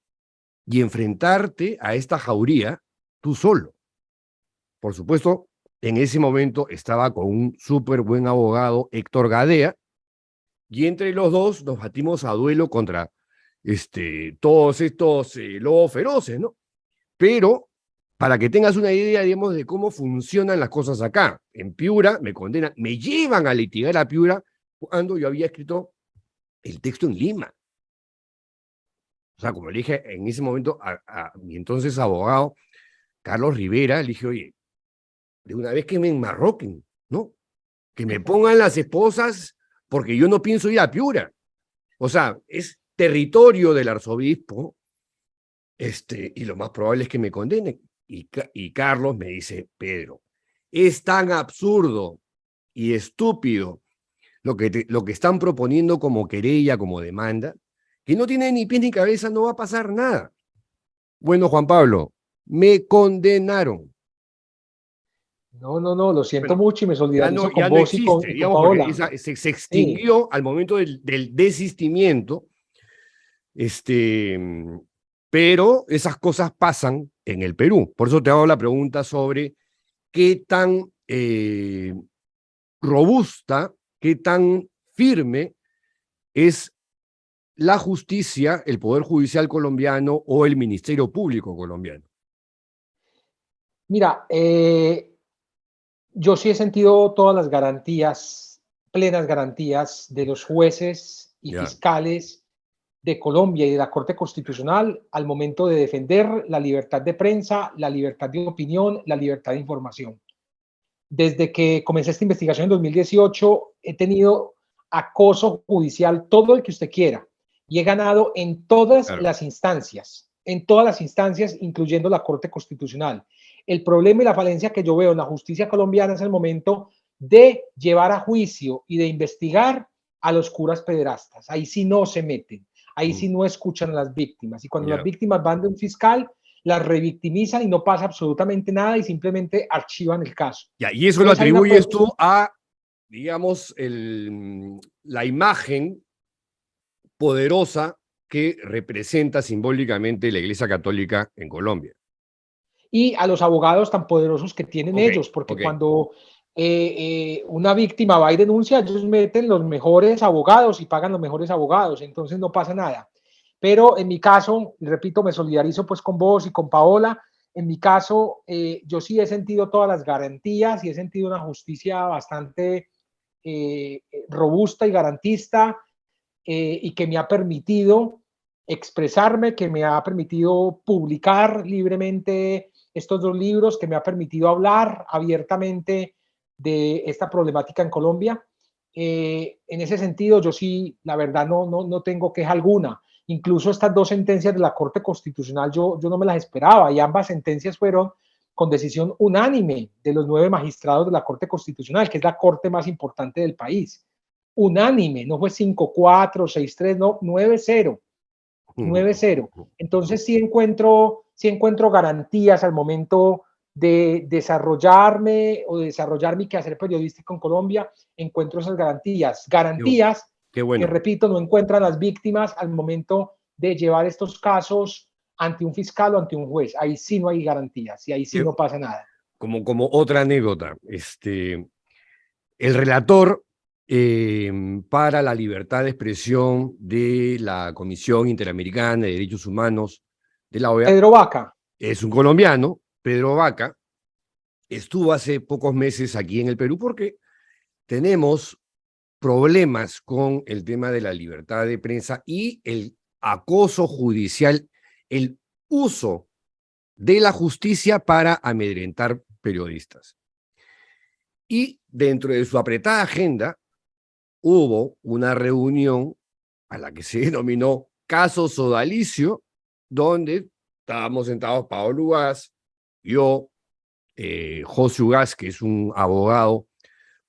y enfrentarte a esta jauría tú solo. Por supuesto, en ese momento estaba con un súper buen abogado, Héctor Gadea, y entre los dos nos batimos a duelo contra todos estos lobos feroces, ¿no? Pero, para que tengas una idea, digamos, de cómo funcionan las cosas acá, en Piura me condenan, me llevan a litigar a Piura cuando yo había escrito el texto en Lima. O sea, como le dije en ese momento a mi entonces abogado, Carlos Rivera, le dije, oye, de una vez que me enmarroquen, ¿no? Que me pongan las esposas porque yo no pienso ir a Piura. O sea, es territorio del arzobispo, y lo más probable es que me condenen. Y Carlos me dice, Pedro, es tan absurdo y estúpido lo que están proponiendo como querella, como demanda, que no tiene ni pies ni cabeza, no va a pasar nada. Bueno, Juan Pablo, me condenaron. No, lo siento Bueno, mucho y me solidarizo ya con no vos y existe, con digamos, porque Paola. se extinguió al momento del desistimiento, pero esas cosas pasan en el Perú. Por eso te hago la pregunta sobre qué tan robusta, qué tan firme es la justicia, el Poder Judicial colombiano o el Ministerio Público colombiano. Mira, yo sí he sentido todas las garantías, plenas garantías de los jueces y Ya. fiscales de Colombia y de la Corte Constitucional al momento de defender la libertad de prensa, la libertad de opinión, la libertad de información. Desde que comencé esta investigación en 2018, he tenido acoso judicial, todo el que usted quiera, y he ganado en todas Claro. las instancias, incluyendo la Corte Constitucional. El problema y la falencia que yo veo en la justicia colombiana es el momento de llevar a juicio y de investigar a los curas pederastas. Ahí sí no se meten, ahí sí no escuchan a las víctimas. Y cuando Ya. las víctimas van de un fiscal, las revictimizan y no pasa absolutamente nada y simplemente archivan el caso. Ya, y eso lo Entonces, hay una atribuyes tú a, digamos, la imagen poderosa que representa simbólicamente la Iglesia Católica en Colombia. Y a los abogados tan poderosos que tienen ellos, porque cuando una víctima va y denuncia, ellos meten los mejores abogados y pagan los mejores abogados, entonces no pasa nada. Pero en mi caso, repito, me solidarizo pues con vos y con Paola. En mi caso, yo sí he sentido todas las garantías y he sentido una justicia bastante robusta y garantista, y que me ha permitido expresarme, que me ha permitido publicar libremente estos 2 libros, que me ha permitido hablar abiertamente de esta problemática en Colombia. En ese sentido, yo sí, la verdad, no tengo queja alguna. Incluso estas 2 sentencias de la Corte Constitucional, yo no me las esperaba, y ambas sentencias fueron con decisión unánime de los 9 magistrados de la Corte Constitucional, que es la corte más importante del país. Unánime, no fue 5-4, 6-3, no, 9-0. 9-0. Entonces sí encuentro garantías al momento de desarrollarme o de desarrollar mi quehacer periodístico en Colombia. Encuentro esas garantías. Garantías Qué bueno. que, repito, no encuentran las víctimas al momento de llevar estos casos ante un fiscal o ante un juez. Ahí sí no hay garantías y ahí sí no pasa nada. Como otra anécdota, el relator para la libertad de expresión de la Comisión Interamericana de Derechos Humanos de la OEA, Pedro Vaca. Es un colombiano, Pedro Vaca, estuvo hace pocos meses aquí en el Perú porque tenemos problemas con el tema de la libertad de prensa y el acoso judicial, el uso de la justicia para amedrentar periodistas. Y dentro de su apretada agenda hubo una reunión a la que se denominó Caso Sodalicio, donde estábamos sentados Paolo Ugaz, yo, José Ugaz, que es un abogado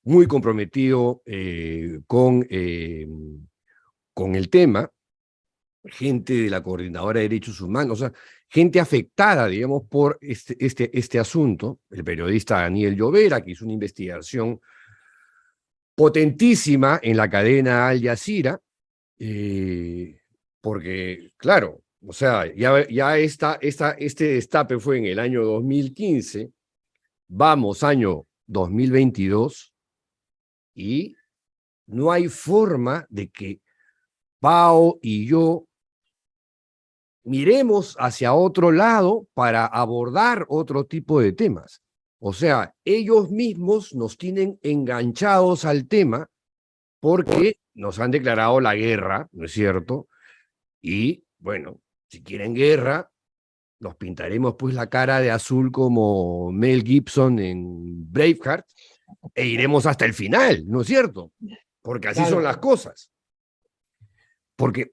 muy comprometido con el tema, gente de la Coordinadora de Derechos Humanos, o sea, gente afectada, digamos, por este asunto, el periodista Daniel Llovera, que hizo una investigación potentísima en la cadena Al Jazeera, porque, claro, o sea, ya este destape fue en el año 2015, vamos año 2022, y no hay forma de que Pao y yo miremos hacia otro lado para abordar otro tipo de temas. O sea, ellos mismos nos tienen enganchados al tema porque nos han declarado la guerra, ¿no es cierto? Y, bueno, si quieren guerra, nos pintaremos pues la cara de azul como Mel Gibson en Braveheart e iremos hasta el final, ¿no es cierto? Porque así son las cosas.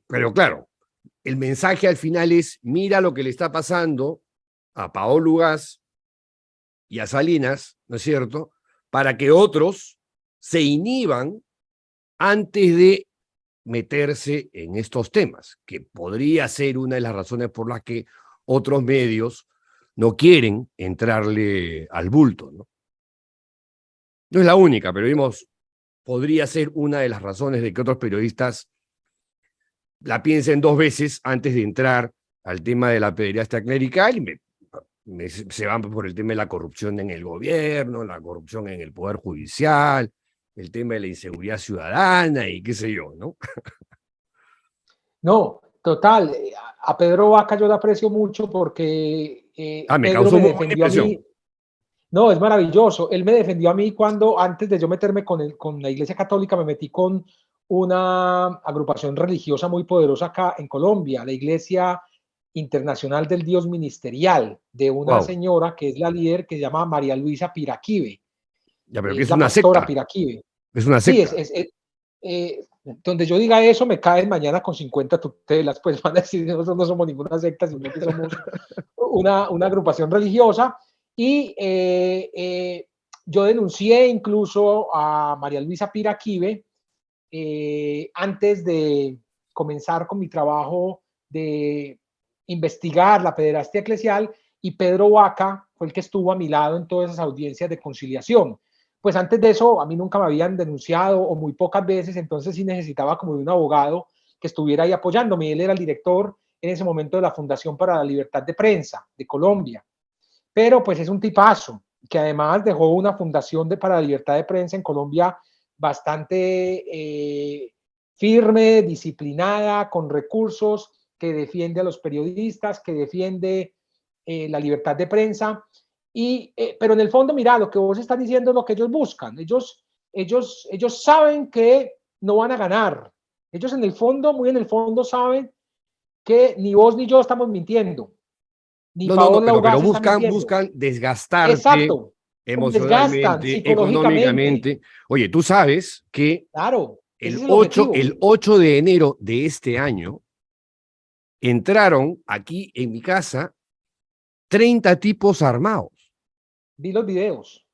Pero claro, el mensaje al final es, mira lo que le está pasando a Paolo Ugaz y a Salinas, ¿no es cierto?, para que otros se inhiban antes de meterse en estos temas, que podría ser una de las razones por las que otros medios no quieren entrarle al bulto, ¿no? No es la única, pero digamos, podría ser una de las razones de que otros periodistas la piensen dos veces antes de entrar al tema de la pederastia clerical y se van por el tema de la corrupción en el gobierno, la corrupción en el poder judicial, el tema de la inseguridad ciudadana y qué sé yo, ¿no? No, total. A Pedro Vaca yo le aprecio mucho porque me Pedro causó me muy buena defendió a impresión. mí. No, es maravilloso. Él me defendió a mí cuando, antes de yo meterme con la Iglesia Católica, me metí con una agrupación religiosa muy poderosa acá en Colombia, la Iglesia Internacional del Dios Ministerial, de una señora que es la líder, que se llama María Luisa Piraquive. Ya, pero que Es es la una pastora secta. Piraquive. Es una secta. Sí, donde yo diga eso, me caen mañana con 50 tutelas, pues van a decir, nosotros no somos ninguna secta, sino que somos una agrupación religiosa. Y yo denuncié incluso a María Luisa Piraquive antes de comenzar con mi trabajo de investigar la pederastia eclesial, y Pedro Vaca fue el que estuvo a mi lado en todas esas audiencias de conciliación. Pues antes de eso a mí nunca me habían denunciado o muy pocas veces, entonces sí necesitaba como de un abogado que estuviera ahí apoyándome. Él era el director en ese momento de la Fundación para la Libertad de Prensa de Colombia, pero pues es un tipazo que además dejó una fundación para la libertad de prensa en Colombia bastante firme, disciplinada, con recursos, que defiende a los periodistas, que defiende la libertad de prensa. Pero en el fondo, mira, lo que vos estás diciendo es lo que ellos buscan. Ellos saben que no van a ganar. Ellos en el fondo, muy en el fondo, saben que ni vos ni yo estamos mintiendo. Ni pero buscan desgastarte. Exacto. Emocionalmente, económicamente. Oye, tú sabes que claro, el 8 de enero de este año entraron aquí en mi casa 30 tipos armados. Vi los videos.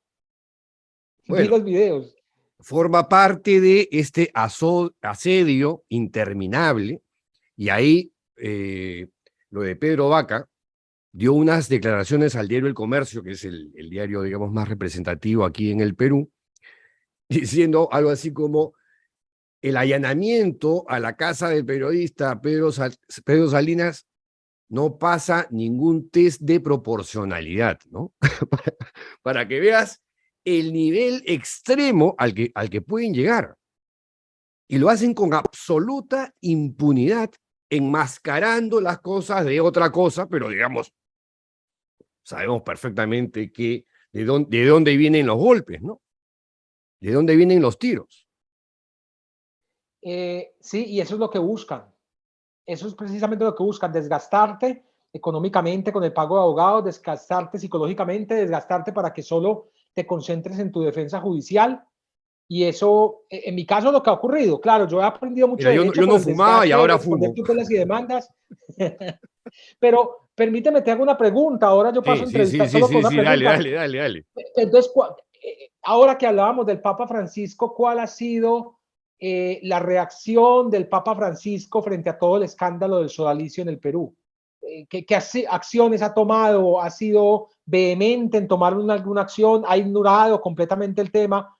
Bueno, vi los videos. Forma parte de este asedio interminable, y ahí lo de Pedro Vaca dio unas declaraciones al diario El Comercio, que es el diario, digamos, más representativo aquí en el Perú, diciendo algo así como: el allanamiento a la casa del periodista Pedro Salinas no pasa ningún test de proporcionalidad, ¿no? Para que veas el nivel extremo al que pueden llegar. Y lo hacen con absoluta impunidad, enmascarando las cosas de otra cosa, pero digamos, sabemos perfectamente que de dónde vienen los golpes, ¿no? De dónde vienen los tiros. Sí, y eso es lo que buscan. Eso es precisamente lo que buscan, desgastarte económicamente con el pago de abogados, desgastarte psicológicamente, desgastarte para que solo te concentres en tu defensa judicial. Y eso, en mi caso, lo que ha ocurrido. Claro, yo he aprendido mucho Mira, yo, derecho yo por no el fumaba y desgaste de ahora responder fumo. tutelas y demandas. Pero permíteme, te hago una pregunta. Ahora yo paso a entrevistar solo con una Dale, pregunta. dale. Entonces, ahora que hablábamos del Papa Francisco, ¿cuál ha sido la reacción del Papa Francisco frente a todo el escándalo del sodalicio en el Perú? ¿Qué acciones ha tomado? ¿Ha sido vehemente en tomar alguna acción? ¿Ha ignorado completamente el tema?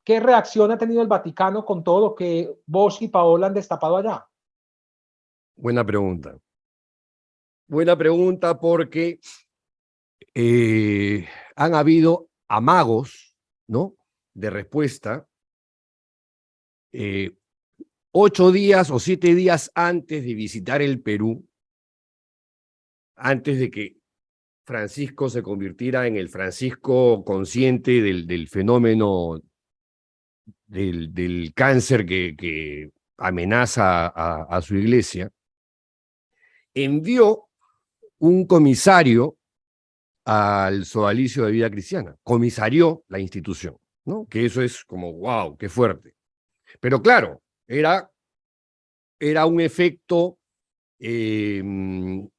¿Qué reacción ha tenido el Vaticano con todo lo que vos y Paola han destapado allá? Buena pregunta. Buena pregunta porque han habido amagos, ¿no?, de respuesta 8 días o 7 días antes de visitar el Perú, antes de que Francisco se convirtiera en el Francisco consciente del fenómeno del cáncer que amenaza a su iglesia, envió un comisario al sodalicio de vida cristiana, comisarió la institución, ¿no? Que eso es como, wow, qué fuerte. Pero claro, era un efecto de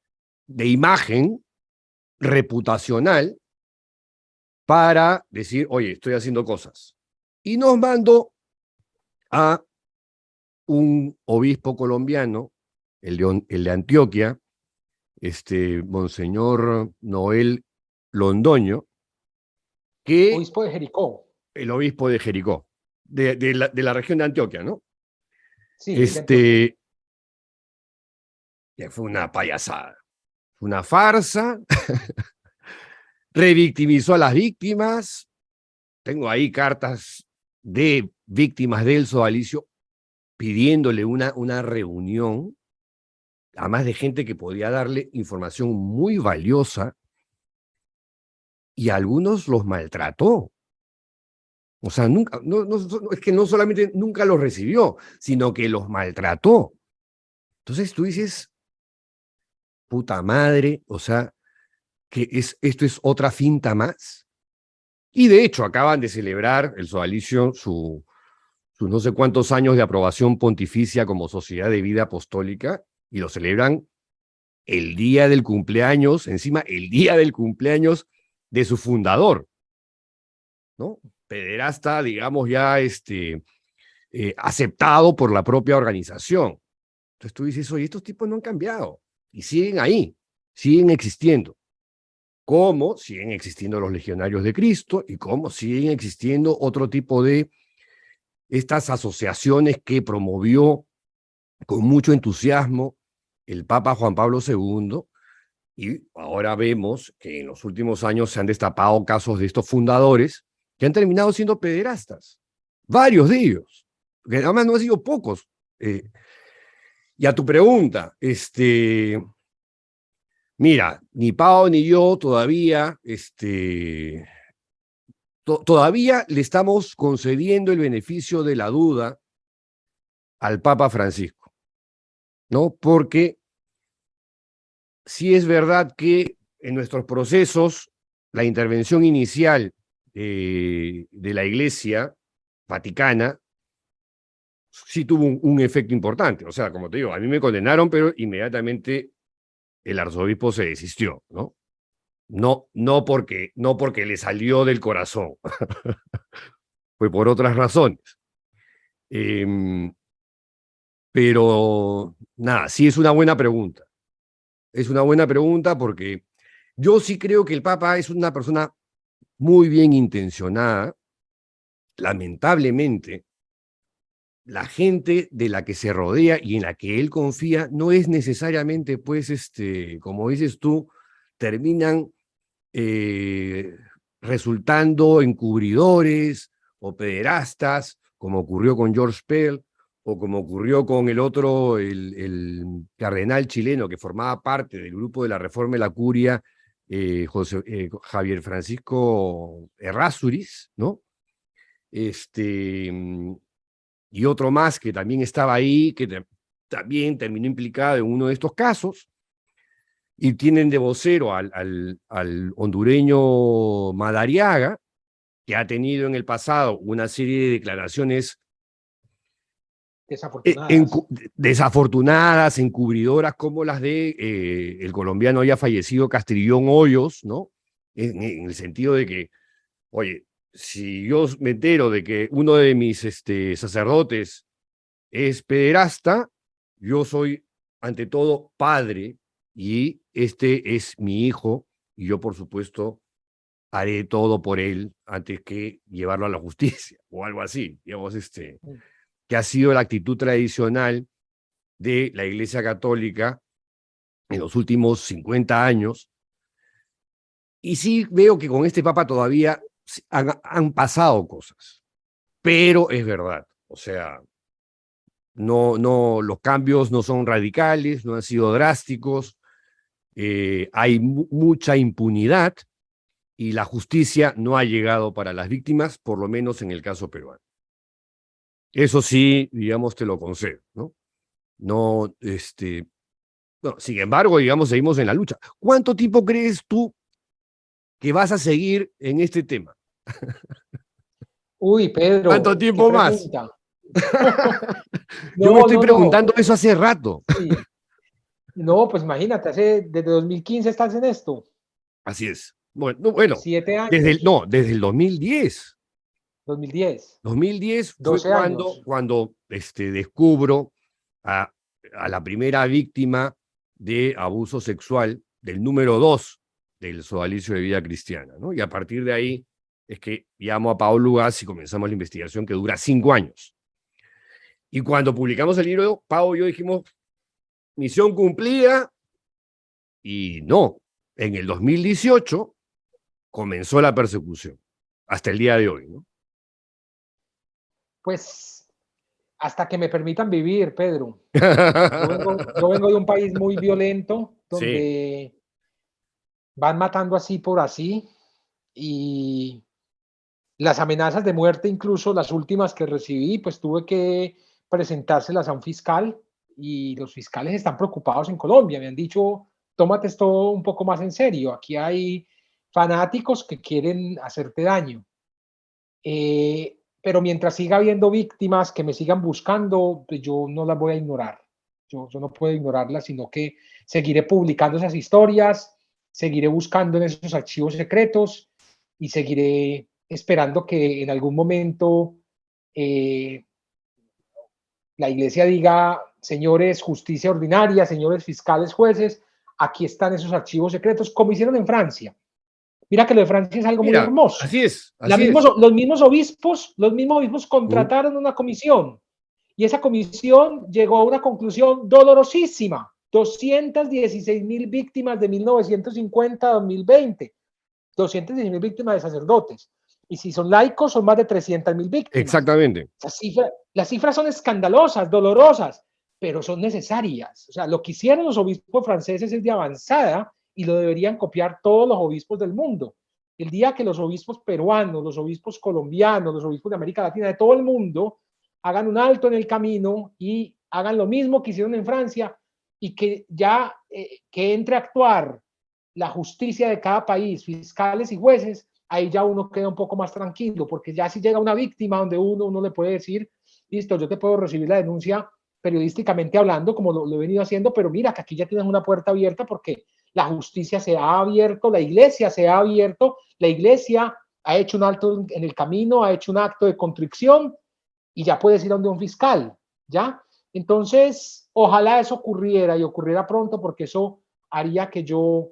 imagen reputacional para decir, oye, estoy haciendo cosas. Y nos mandó a un obispo colombiano, el de Antioquia, Monseñor Noel Londoño, que Obispo de Jericó. el obispo de Jericó, de la región de Antioquia, ¿no? Sí, de Antioquia. Ya fue una payasada, una farsa, revictimizó a las víctimas. Tengo ahí cartas de víctimas del sodalicio pidiéndole una reunión, además de gente que podía darle información muy valiosa, y a algunos los maltrató. O sea, nunca, es que no solamente nunca los recibió, sino que los maltrató. Entonces tú dices, puta madre, o sea, esto es otra finta más. Y de hecho acaban de celebrar el sodalicio sus no sé cuántos años de aprobación pontificia como sociedad de vida apostólica, y lo celebran el día del cumpleaños, encima el día del cumpleaños de su fundador, ¿no? Pederasta, digamos, ya aceptado por la propia organización. Entonces tú dices, oye, estos tipos no han cambiado y siguen ahí, siguen existiendo. Como siguen existiendo los legionarios de Cristo y como siguen existiendo otro tipo de estas asociaciones que promovió con mucho entusiasmo el Papa Juan Pablo II, y ahora vemos que en los últimos años se han destapado casos de estos fundadores que han terminado siendo pederastas, varios de ellos, que además no han sido pocos. Y a tu pregunta, mira, ni Pau ni yo todavía, todavía le estamos concediendo el beneficio de la duda al Papa Francisco, ¿no? Porque sí es verdad que en nuestros procesos la intervención inicial de la Iglesia Vaticana sí tuvo un efecto importante. O sea, como te digo, a mí me condenaron, pero inmediatamente el arzobispo se desistió, ¿no? No porque le salió del corazón, fue por otras razones. Pero nada, sí es una buena pregunta. Es una buena pregunta porque yo sí creo que el Papa es una persona muy bien intencionada. Lamentablemente, la gente de la que se rodea y en la que él confía no es necesariamente, pues, como dices tú, terminan resultando encubridores o pederastas, como ocurrió con George Pell, o como ocurrió con el otro, el cardenal chileno que formaba parte del grupo de la Reforma de la Curia, Javier Francisco Errázuriz, ¿no? Y otro más que también estaba ahí, que también terminó implicado en uno de estos casos. y tienen de vocero al hondureño Madariaga, que ha tenido en el pasado una serie de declaraciones Desafortunadas. desafortunadas, encubridoras, como las de el colombiano ya fallecido Castrillón Hoyos, ¿no? En el sentido de que, oye, si yo me entero de que uno de mis sacerdotes es pederasta, yo soy ante todo padre y este es mi hijo y yo por supuesto haré todo por él antes que llevarlo a la justicia o algo así, digamos, que ha sido la actitud tradicional de la Iglesia Católica en los últimos 50 años. Y sí veo que con este Papa todavía han pasado cosas, pero es verdad, o sea, no, los cambios no son radicales, no han sido drásticos, hay mucha impunidad y la justicia no ha llegado para las víctimas, por lo menos en el caso peruano. Eso sí, digamos, te lo concedo, ¿no? No, bueno, sin embargo, digamos, seguimos en la lucha. ¿Cuánto tiempo crees tú que vas a seguir en este tema? Uy, Pedro, ¿Cuánto tiempo más? Yo me estoy preguntando eso hace rato. Sí. No, pues imagínate, desde 2015 estás en esto. Así es. Bueno 7 años. desde el 2010. 2010. 2010 fue 12 años. cuando descubro a la primera víctima de abuso sexual del número 2 del sodalicio de vida cristiana, ¿no? Y a partir de ahí es que llamo a Paolo Ugaz y comenzamos la investigación que dura 5 años. Y cuando publicamos el libro, Pau y yo dijimos, misión cumplida, y no, en el 2018 comenzó la persecución, hasta el día de hoy, ¿no? Pues hasta que me permitan vivir, Pedro. Yo vengo de un país muy violento, donde sí, van matando así por así, y las amenazas de muerte, incluso las últimas que recibí, pues tuve que presentárselas a un fiscal, y los fiscales están preocupados en Colombia. Me han dicho, tómate esto un poco más en serio, aquí hay fanáticos que quieren hacerte daño. Pero mientras siga habiendo víctimas que me sigan buscando, pues yo no las voy a ignorar. Yo no puedo ignorarlas, sino que seguiré publicando esas historias, seguiré buscando en esos archivos secretos y seguiré esperando que en algún momento la iglesia diga, señores justicia ordinaria, señores fiscales, jueces, aquí están esos archivos secretos, como hicieron en Francia. Mira que lo de Francia es algo muy hermoso. Así es. Los mismos obispos contrataron una comisión, y esa comisión llegó a una conclusión dolorosísima: 216,000 víctimas de 1950 a 2020, 216,000 víctimas de sacerdotes. Y si son laicos, son más de 300,000 víctimas. Exactamente. Las cifras son escandalosas, dolorosas, pero son necesarias. O sea, lo que hicieron los obispos franceses es de avanzada, y lo deberían copiar todos los obispos del mundo. El día que los obispos peruanos, los obispos colombianos, los obispos de América Latina, de todo el mundo, hagan un alto en el camino y hagan lo mismo que hicieron en Francia, y que ya que entre a actuar la justicia de cada país, fiscales y jueces, ahí ya uno queda un poco más tranquilo, porque ya si llega una víctima donde uno le puede decir, listo, yo te puedo recibir la denuncia periodísticamente hablando, como lo he venido haciendo, pero mira que aquí ya tienes una puerta abierta, porque la justicia se ha abierto, la iglesia se ha abierto, la iglesia ha hecho un alto en el camino, ha hecho un acto de contrición, y ya puedes ir a donde un fiscal, ¿ya? Entonces, ojalá eso ocurriera, y ocurriera pronto, porque eso haría que yo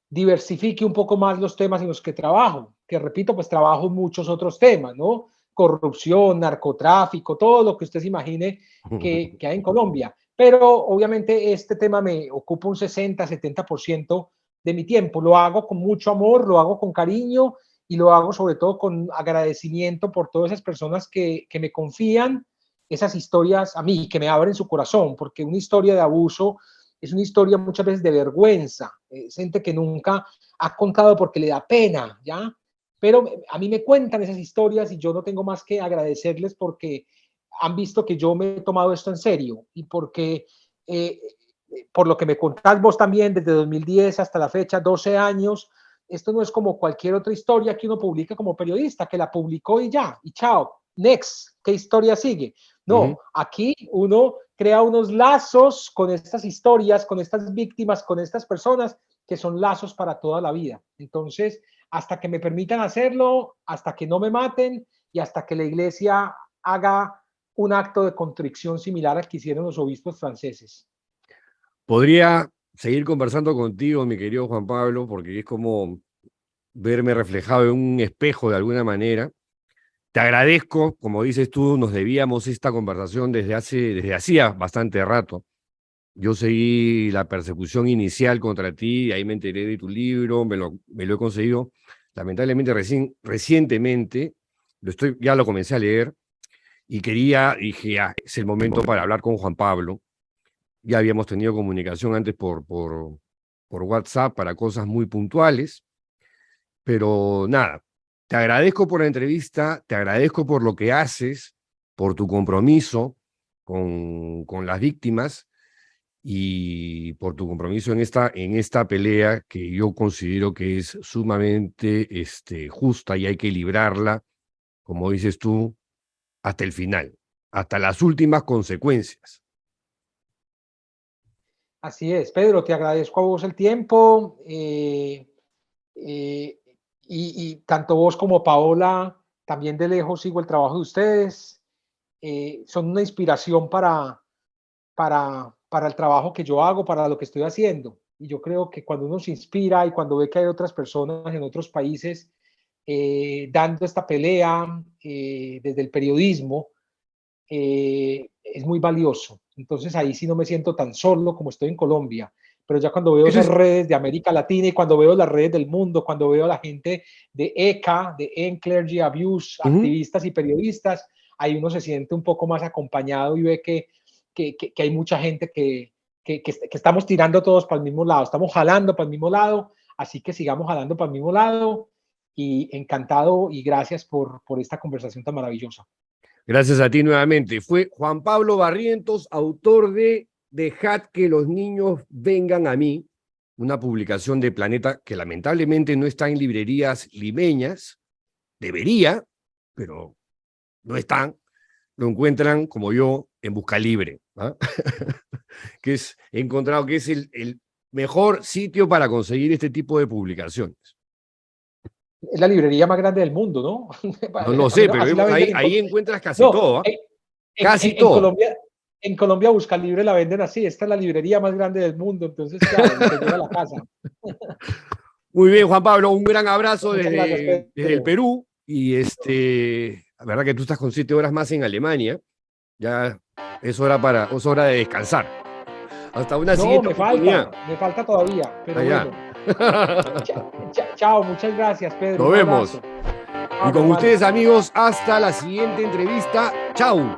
diversifique un poco más los temas en los que trabajo, que repito, pues trabajo en muchos otros temas, ¿no? Corrupción, narcotráfico, todo lo que usted se imagine que hay en Colombia. Pero obviamente este tema me ocupa un 60-70% de mi tiempo. Lo hago con mucho amor, lo hago con cariño, y lo hago sobre todo con agradecimiento por todas esas personas que me confían esas historias a mí, que me abren su corazón, porque una historia de abuso es una historia muchas veces de vergüenza. Es gente que nunca ha contado porque le da pena, ¿ya? Pero a mí me cuentan esas historias, y yo no tengo más que agradecerles, porque han visto que yo me he tomado esto en serio, y porque por lo que me contás vos también, desde 2010 hasta la fecha, 12 años, esto no es como cualquier otra historia que uno publica como periodista, que la publicó y ya, y chao, next, ¿qué historia sigue? No, aquí uno crea unos lazos con estas historias, con estas víctimas, con estas personas, que son lazos para toda la vida. Entonces, hasta que me permitan hacerlo, hasta que no me maten y hasta que la iglesia haga un acto de contrición similar al que hicieron los obispos franceses. Podría seguir conversando contigo, mi querido Juan Pablo, porque es como verme reflejado en un espejo de alguna manera. Te agradezco, como dices tú, nos debíamos esta conversación desde hacía bastante rato. Yo seguí la persecución inicial contra ti, ahí me enteré de tu libro, me lo he conseguido. Lamentablemente recientemente, ya lo comencé a leer y dije, es el momento para hablar con Juan Pablo. Ya habíamos tenido comunicación antes por WhatsApp para cosas muy puntuales, pero nada, te agradezco por la entrevista, te agradezco por lo que haces, por tu compromiso con las víctimas y por tu compromiso en esta pelea que yo considero que es sumamente justa y hay que librarla, como dices tú, hasta el final, hasta las últimas consecuencias. Así es, Pedro, te agradezco a vos el tiempo y tanto vos como Paola, también de lejos sigo el trabajo de ustedes, son una inspiración para el trabajo que yo hago, para lo que estoy haciendo. Y yo creo que cuando uno se inspira y cuando ve que hay otras personas en otros países dando esta pelea desde el periodismo, es muy valioso. Entonces ahí sí no me siento tan solo como estoy en Colombia. Pero ya cuando veo esas redes de América Latina y cuando veo las redes del mundo, cuando veo a la gente de ECA, de End Clergy Abuse, activistas y periodistas, ahí uno se siente un poco más acompañado y ve que hay mucha gente que estamos tirando todos para el mismo lado, estamos jalando para el mismo lado, así que sigamos jalando para el mismo lado y encantado y gracias por esta conversación tan maravillosa. Gracias a ti nuevamente. Fue Juan Pablo Barrientos, autor de Dejad que los niños vengan a mí, una publicación de Planeta que lamentablemente no está en librerías limeñas, debería, pero no están. Lo encuentran, como yo, en Buscalibre, ¿ah? Que he encontrado que es el mejor sitio para conseguir este tipo de publicaciones. Es la librería más grande del mundo, ¿no? No lo sé, pero ahí encuentras casi todo. Casi todo. En Colombia Buscalibre la venden así. Esta es la librería más grande del mundo, entonces claro, te llega a la casa. Muy bien, Juan Pablo, un gran abrazo desde el Perú. Y la verdad que tú estás con 7 horas más en Alemania. Ya es hora de descansar. Hasta una siguiente oportunidad. Me falta todavía, pero bueno. Chao, muchas gracias, Pedro. Nos vemos. Y con ustedes, amigos, hasta la siguiente entrevista. Chao.